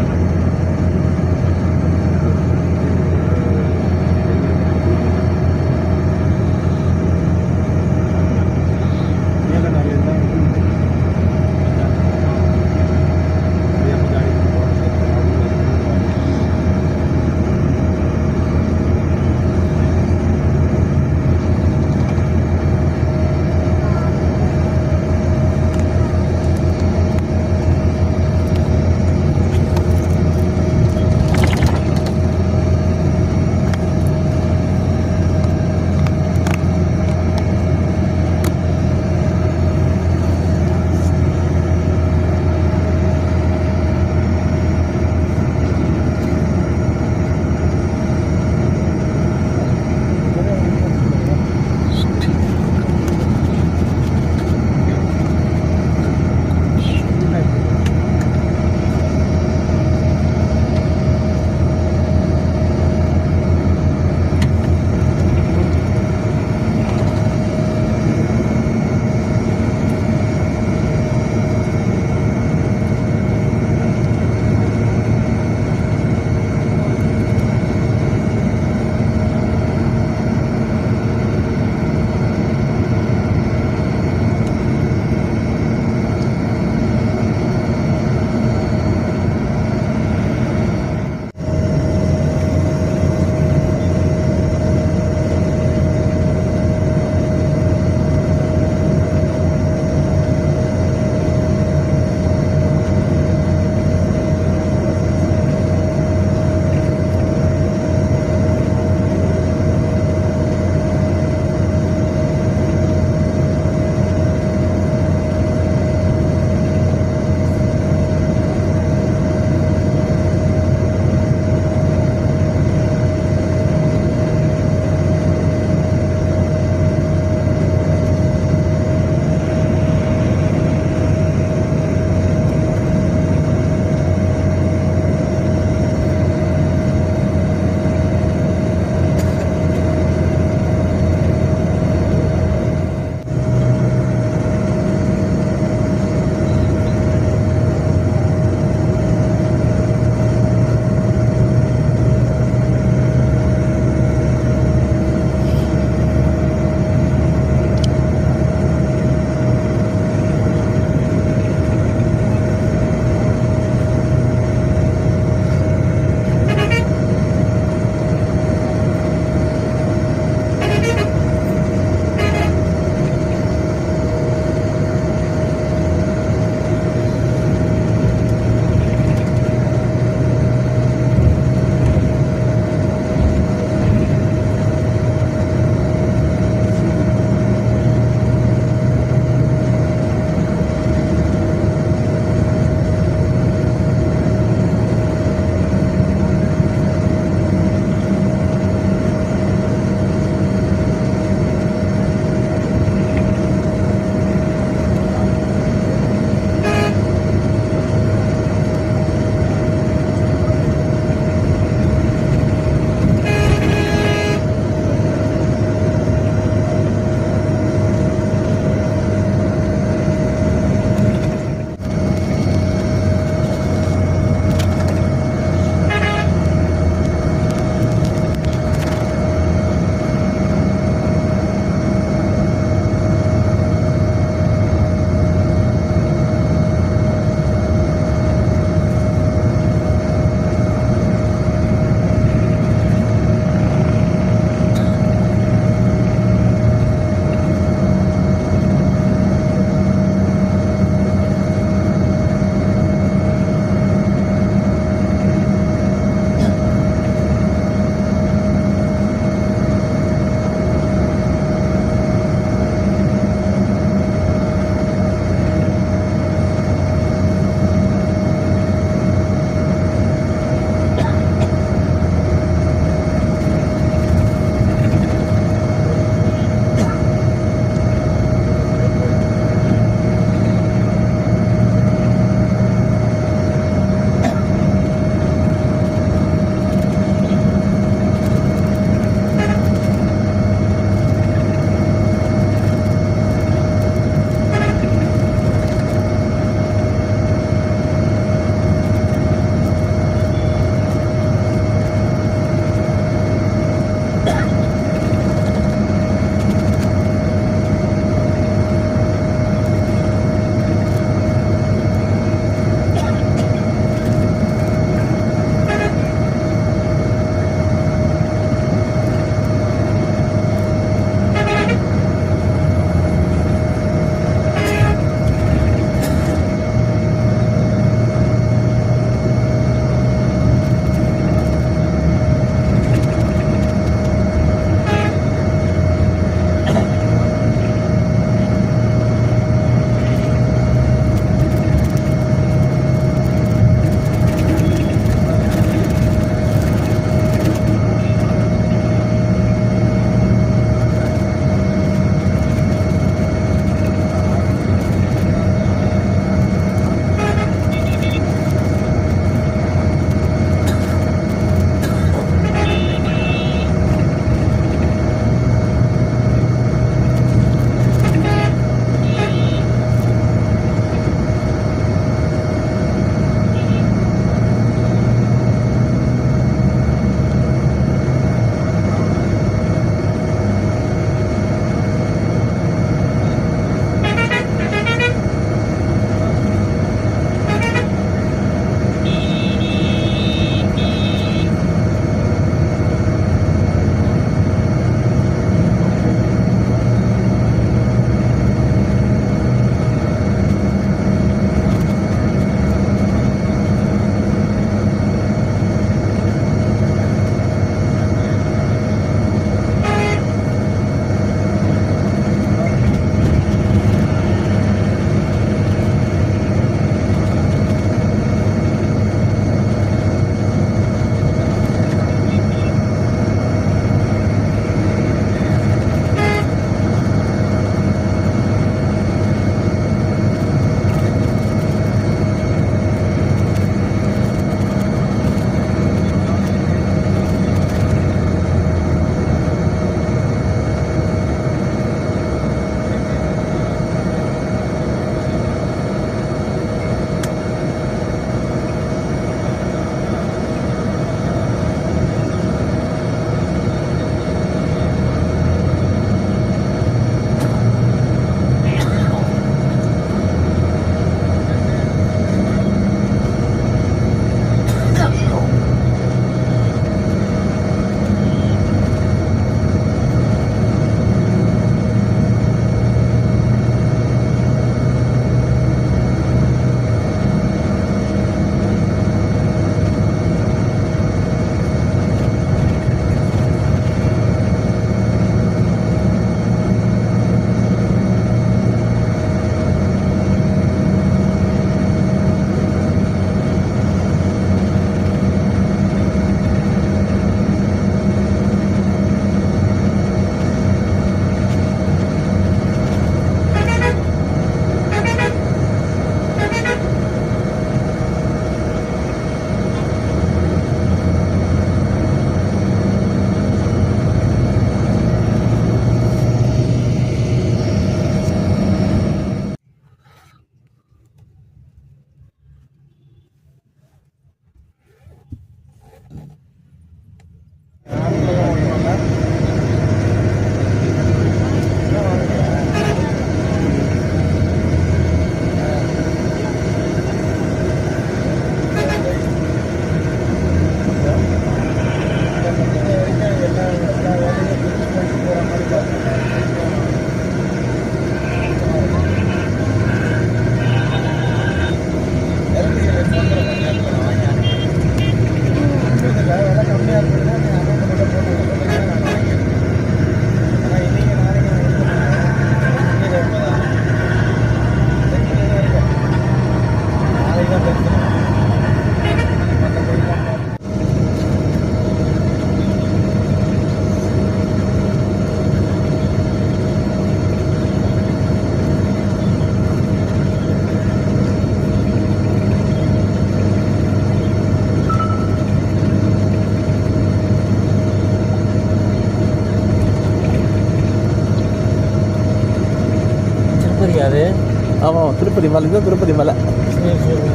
திருப்பதி மலை, இதுதான் திருப்பதி மலை. சரி சரி.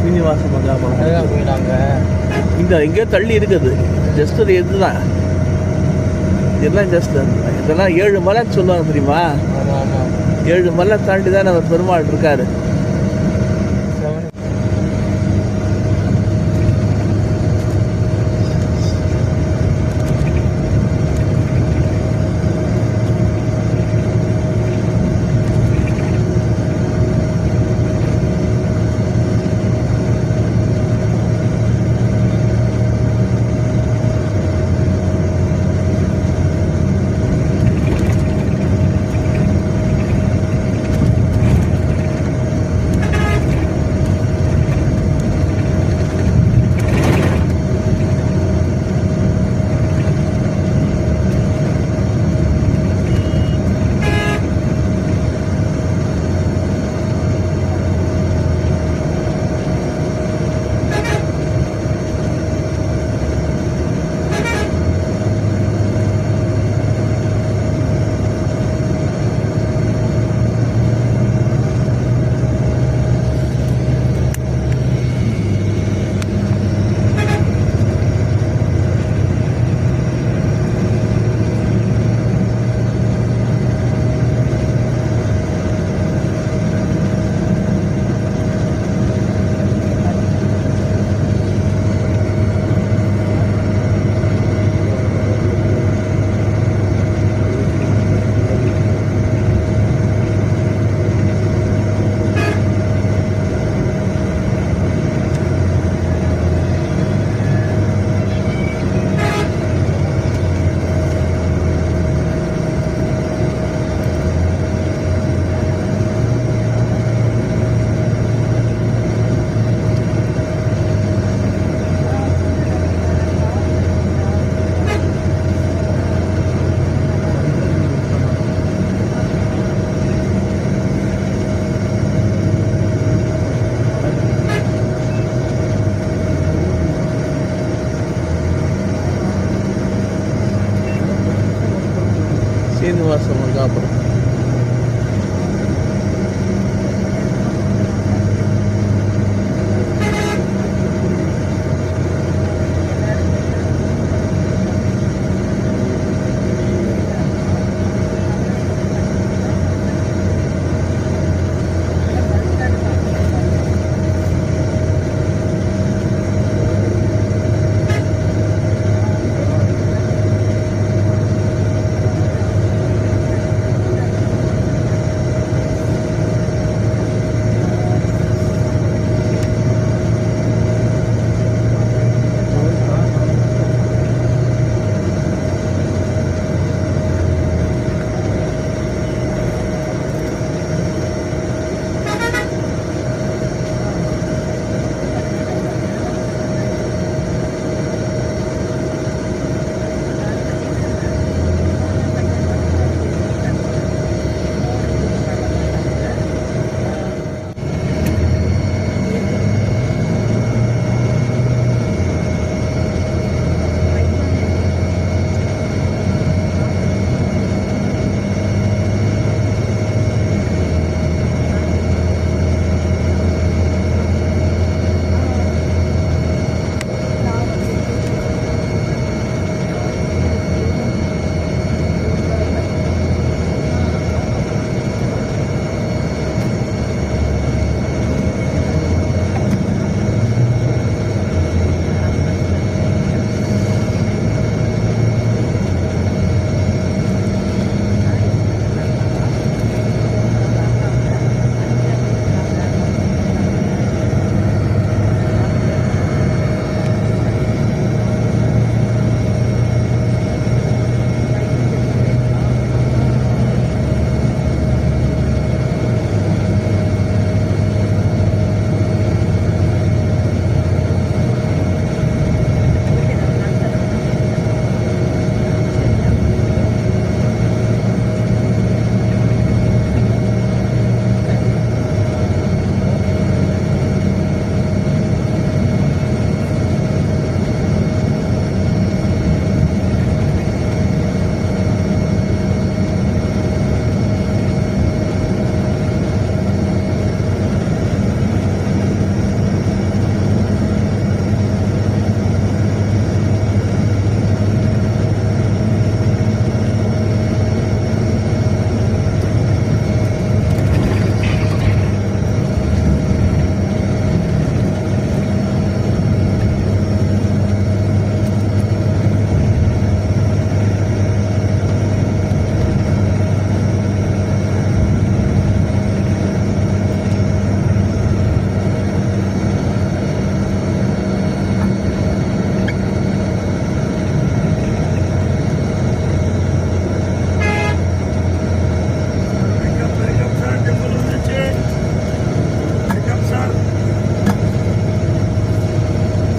சீனிவாச மகாபலம் அதுதான் போயிடாங்க. இந்த எங்கேயோ தள்ளி இருக்குது. ஜஸ்ட் அது இதுதான், இதெல்லாம் ஜஸ்ட் இதெல்லாம் 7 மலைன்னு சொல்லுவாங்க தெரியுமா? ஆமாம் ஆமாம். 7 மலை தாண்டி தான் அவர் பெருமாள் இருக்காரு.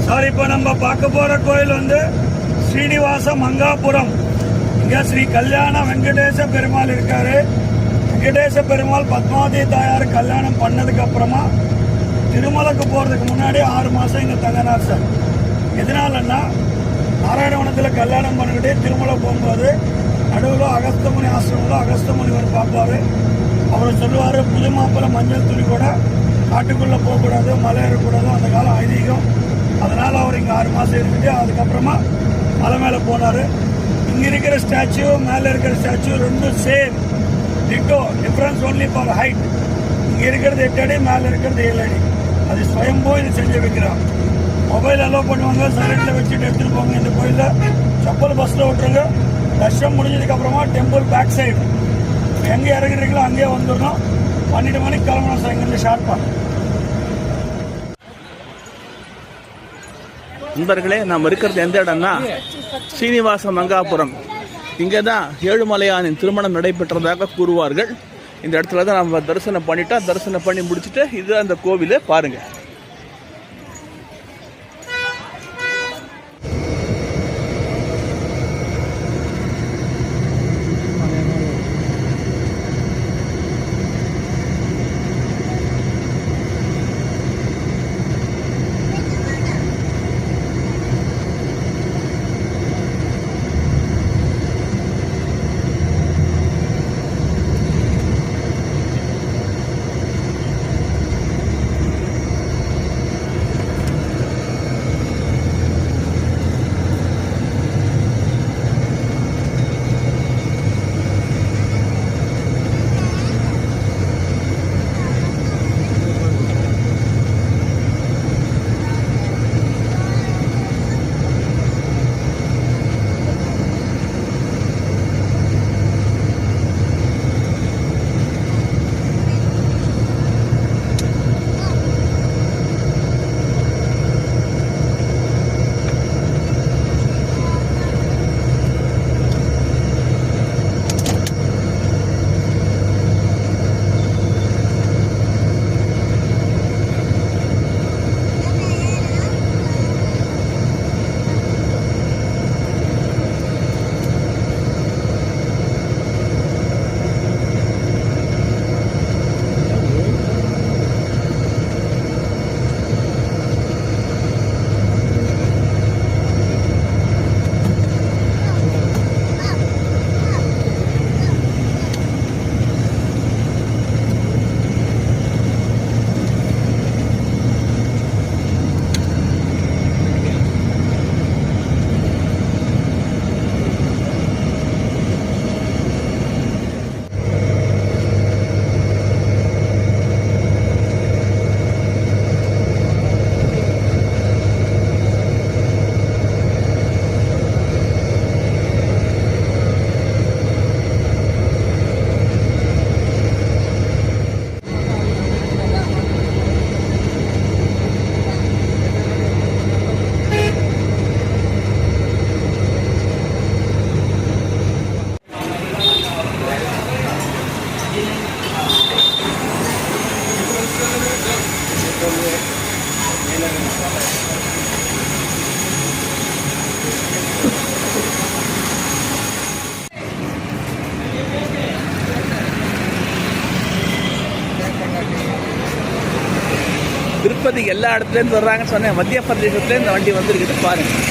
சார் இப்போ நம்ம பார்க்க போற கோயில் வந்து ஸ்ரீனிவாச மங்காபுரம். இங்க ஸ்ரீ கல்யாண வெங்கடேச பெருமாள் இருக்காரு. வெங்கடேச பெருமாள் பத்மாவதி தாயார் கல்யாணம் பண்ணதுக்கு அப்புறமா திருமலைக்கு போறதுக்கு முன்னாடி 6 மாசம் இங்க தங்கினார் சார். எதனாலன்னா நாராயணவனத்தில் கல்யாணம் பண்ணிக்கிட்டே திருமலை போகும்போது நடுவில் அகஸ்தமுனி ஆசிரமில் அகஸ்தமுனிவர் பார்ப்பாரு. அவர் சொல்லுவார், புது மாப்பிள்ளை மஞ்சள் துணி கூட காட்டுக்குள்ளே போகக்கூடாது, மலை ஏறக்கூடாது, அந்த காலம் ஐதீகம். அதனால் அவர் இங்கே 6 மாதம் இருந்துட்டு அதுக்கப்புறமா மலை மேலே போனார். இங்கே இருக்கிற ஸ்டாச்சு மேலே இருக்கிற ஸ்டாச்சு ரெண்டும் same ditto, difference only for height. இங்கே இருக்கிறது 8 அடி, மேலே இருக்கிறது 7 அடி. அது ஸ்வயம்போ இது செஞ்சு வைக்கிறான். மொபைல் அலோவ் பண்ணுவாங்க, சைலண்டில் வச்சுட்டு எடுத்துகிட்டு போங்க. இந்த கோயிலில் செப்பல் பஸ்ஸில் விட்டுருங்க. தர்ஷனம் முடிஞ்சதுக்கப்புறமா டெம்பிள் பேக் சைடு எங்கே இறங்குறீங்களோ அங்கேயே வந்துடணும். 12 மணிக்கு கிளம்பணும் சார் இங்கேருந்து ஷார்ப்பாக. நண்பர்களே, நாம் இருக்கிறது எந்த இடம்னா ஸ்ரீனிவாச மங்காபுரம். இங்கே தான் ஏழுமலையானின் திருமணம் நடைபெற்றதாக கூறுவார்கள். இந்த இடத்துல தான் நம்ம தரிசனம் பண்ணிட்டோம். தரிசனம் பண்ணி முடிச்சுட்டு இது அந்த கோவில் பாருங்கள். திருப்பதிக்கு எல்லா இடத்துலேருந்து வர்றாங்கன்னு சொன்னேன். மத்திய பிரதேசத்துலேருந்து இந்த வண்டி வந்துருக்குது பாருங்கள்.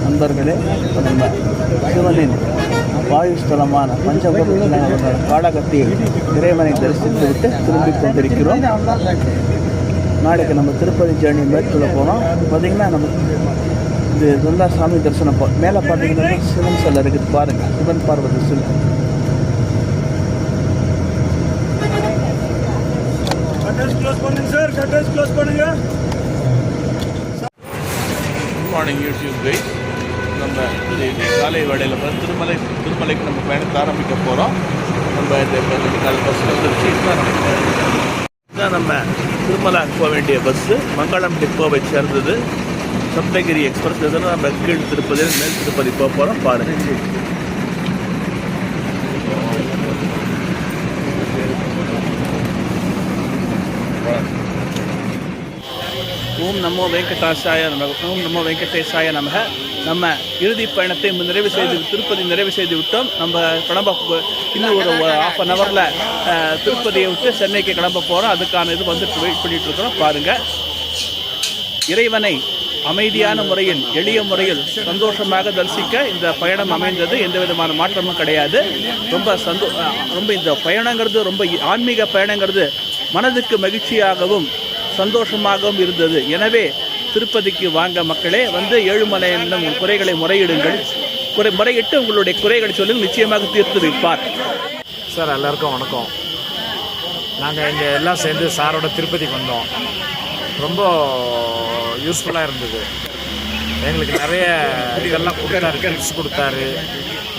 நண்பர்களே, நம்ம சிவனின் வாயுஸ்தலமான பஞ்சபூதமான காளகத்தியை இறைவனை தரிசித்து விட்டு திரும்பிக் கொண்டிருக்கிறோம். நாளைக்கு நம்ம திருப்பதி ஜேர்னி மேற்கொள்ள போனோம். பார்த்தீங்கன்னா நமக்கு இது நல்லா சாமி தரிசனம் மேலே பார்த்தீங்கன்னா சிவன் சிலை இருக்குது பாருங்கள். சிவன் பார்வதி சிலை. க்ளோஸ் பண்ணுங்க சார், க்ளோஸ் பண்ணுங்க. Good morning YouTube guys. நம்ம இது காலை வேளையில் திருமலைக்கு நம்ம பயணத்தை ஆரம்பிக்க போகிறோம். நம்ம இந்த காலை பஸ்ஸில் வந்துருச்சு. இதுதான் நம்ம திருமலாக்கு போக வேண்டிய பஸ்ஸு. மங்களம் டிப்போவை சேர்ந்தது. சப்தகிரி எக்ஸ்பிரஸ். இதெல்லாம் நம்ம கீழ் திருப்பதி மேல் திருப்பதி போக போகிறோம். பாருங்கள். ஓம் நமோ வெங்கடேசாய நமக. ஓம் நமோ வெங்கடேசாய நமக. நம்ம இறுதி பயணத்தை திருப்பதி நிறைவு செய்து விட்டோம். நம்ம கிளம்ப இன்னும் ஒரு ½ ஹவரில் திருப்பதியை விட்டு சென்னைக்கு கிளம்ப போகிறோம். அதுக்கான இது வந்துட்டு வெயிட் பண்ணிட்டு இருக்கிறோம். பாருங்கள், இறைவனை அமைதியான முறையில் எளிய முறையில் சந்தோஷமாக தரிசிக்க இந்த பயணம் அமைந்தது. எந்த விதமான மாற்றமும் கிடையாது. ரொம்ப இந்த பயணங்கிறது ரொம்ப ஆன்மீக பயணங்கிறது மனதுக்கு மகிழ்ச்சியாகவும் சந்தோஷமாகவும் இருந்தது. எனவே திருப்பதிக்கு வாங்க மக்களே, வந்து ஏழுமலையிடம் குறைகளை முறையிடுங்கள். முறையிட்டு உங்களுடைய குறைகளை சொல்லுங்கள், நிச்சயமாக தீர்த்து வைப்பார். சார் எல்லாருக்கும் வணக்கம். நாங்கள் இங்கே எல்லாம் சேர்ந்து சாரோட திருப்பதிக்கு வந்தோம். ரொம்ப யூஸ்ஃபுல்லாக இருந்தது. எங்களுக்கு நிறைய இதெல்லாம் கொடுத்தாரு, டிப்ஸ் கொடுத்தாரு.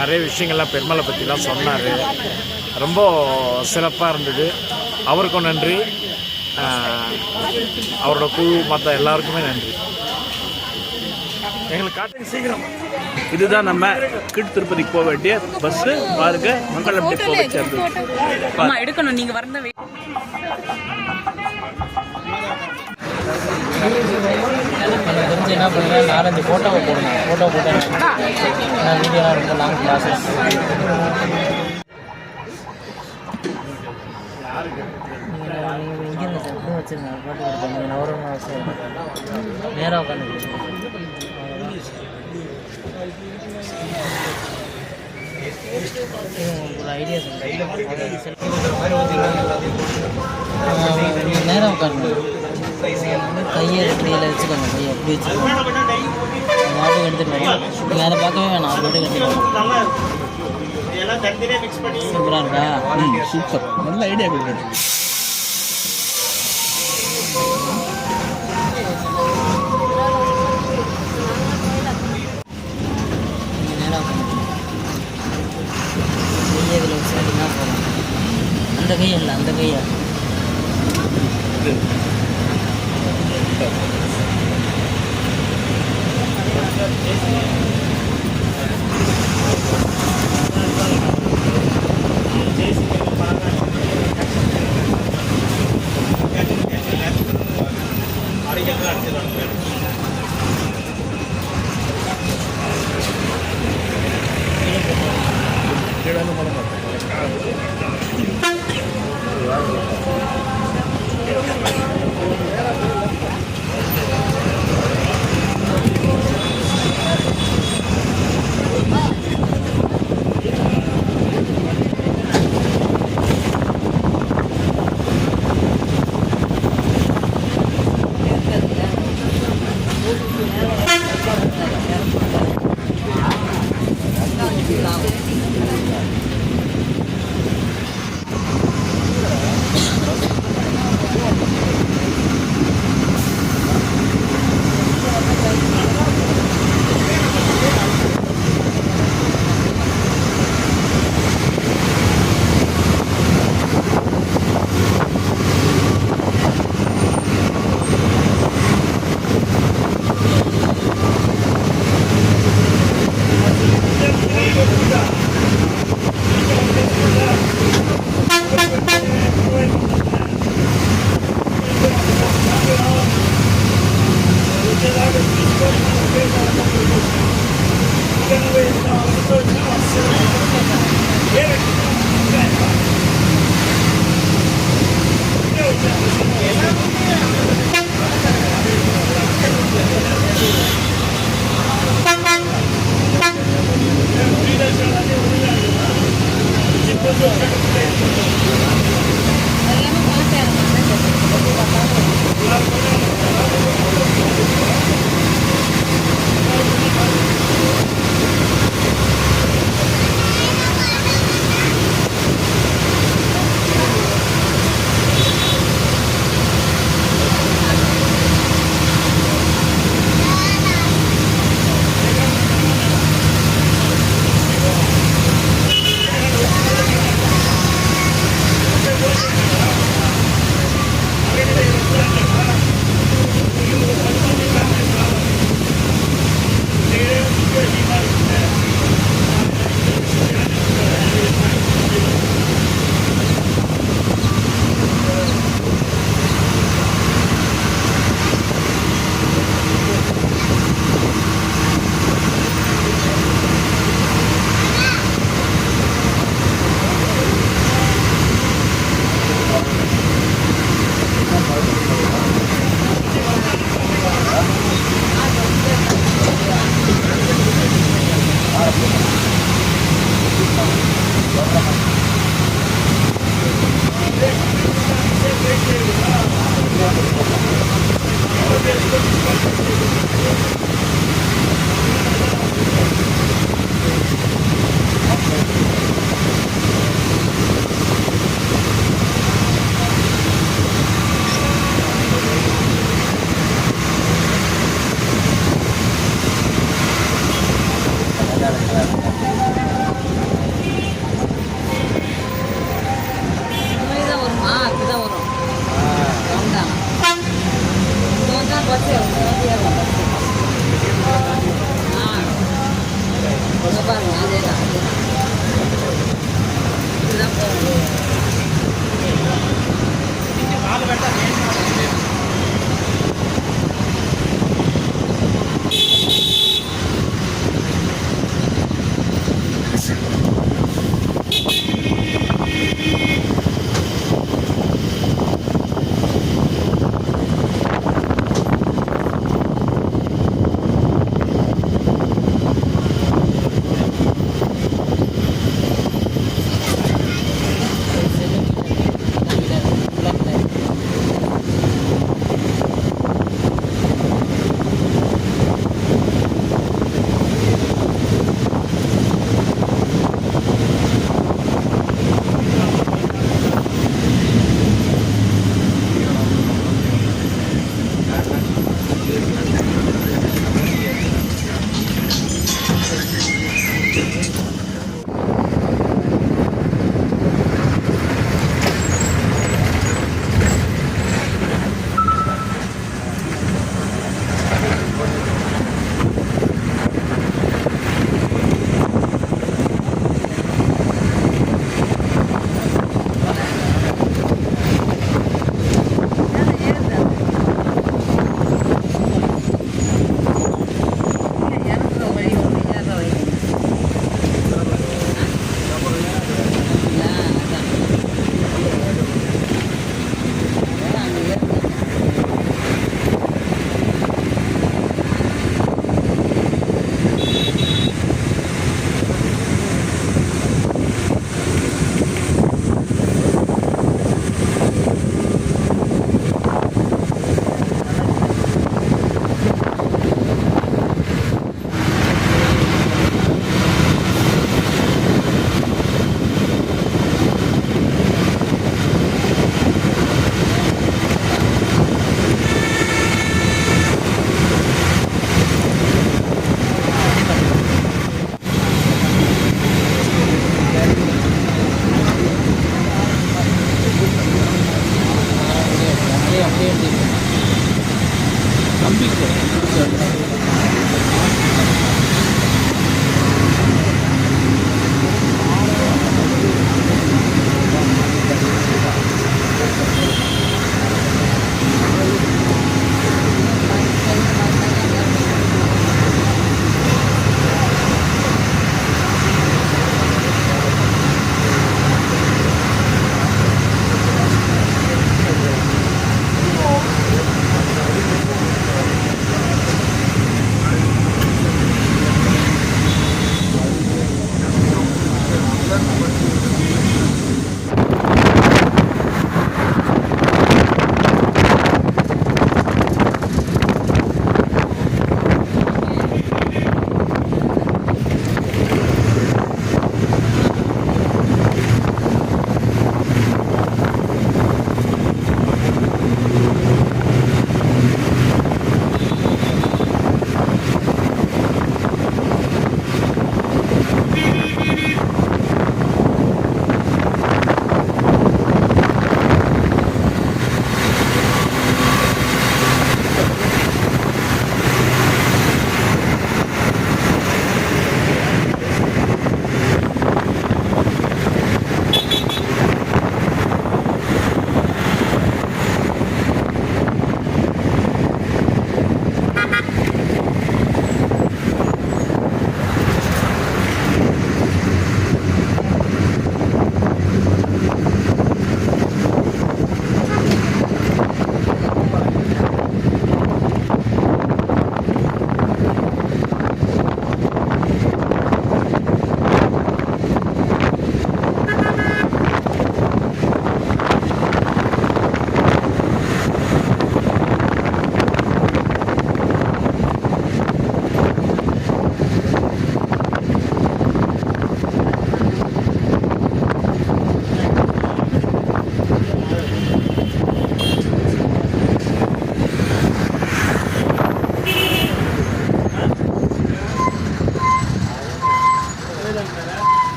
நிறைய விஷயங்கள்லாம் பெருமாளை பற்றிலாம் சொன்னார். ரொம்ப சிறப்பாக இருந்தது. அவருக்கும் நன்றி, அவரோட குழு மற்ற எல்லாருக்குமே நன்றி. எங்களுக்கு காட்டுங்க சீக்கிரம். இதுதான் நம்ம கீழ் திருப்பதிக்கு போக வேண்டிய பஸ்ஸு. பாருங்க, மங்களம் டிப்போவை சேர்ந்தது. எடுக்கணும் நீங்க வரந்த எனக்கு தெரிஞ்சு என்ன பண்ணுவேன், 4-5 ஃபோட்டோவை போடணும். ஃபோட்டோ போட்டேன் வீடியோலாம் ரொம்ப லாங் ப்ராசஸ். இங்கே சார் எப்பவும் வச்சுருங்க, போட்டு கொடுப்பேன். நீங்கள் நவரமாக வச்சு நேராக உட்காந்து ஒரு ஐடியா சொல்லுங்கள். நேராக உட்காருங்க. கையை கையில் வச்சுக்கோங்க. கையை எப்படி வச்சுக்கோங்க. மாட்டுக்கு எடுத்துகிட்டு நீங்கள் அதை பார்க்கவே வேணாம். அது மட்டும் எடுத்துக்கோங்க. சூப்பராக இருக்கா? சூப்பர், நல்ல ஐடியா கொடுக்குறது. கையை இதில் வச்சுக்கிட்டீங்கன்னா போகலாம். அந்த கையை இல்லை, அந்த கையை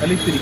கலித்திரி.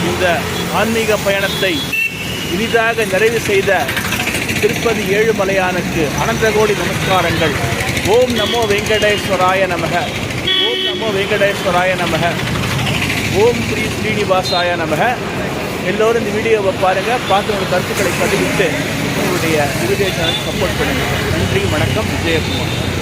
இந்த ஆன்மீக பயணத்தை இனிதாக நிறைவு செய்த திருப்பதி ஏழுமலையானுக்கு அனந்த கோடி நமஸ்காரங்கள். ஓம் நமோ வெங்கடேஸ்வராய நமக. ஓம் நமோ வெங்கடேஸ்வராய நமக. ஓம் ஸ்ரீ ஸ்ரீனிவாசாய நமக. எல்லோரும் இந்த வீடியோவை பாருங்கள், பார்த்து உங்கள் கருத்துக்களை பதிவிட்டு உங்களுடைய வீடியோ சேனல் சப்போர்ட் பண்ணுங்கள். நன்றி, வணக்கம். விஜயகுமார்.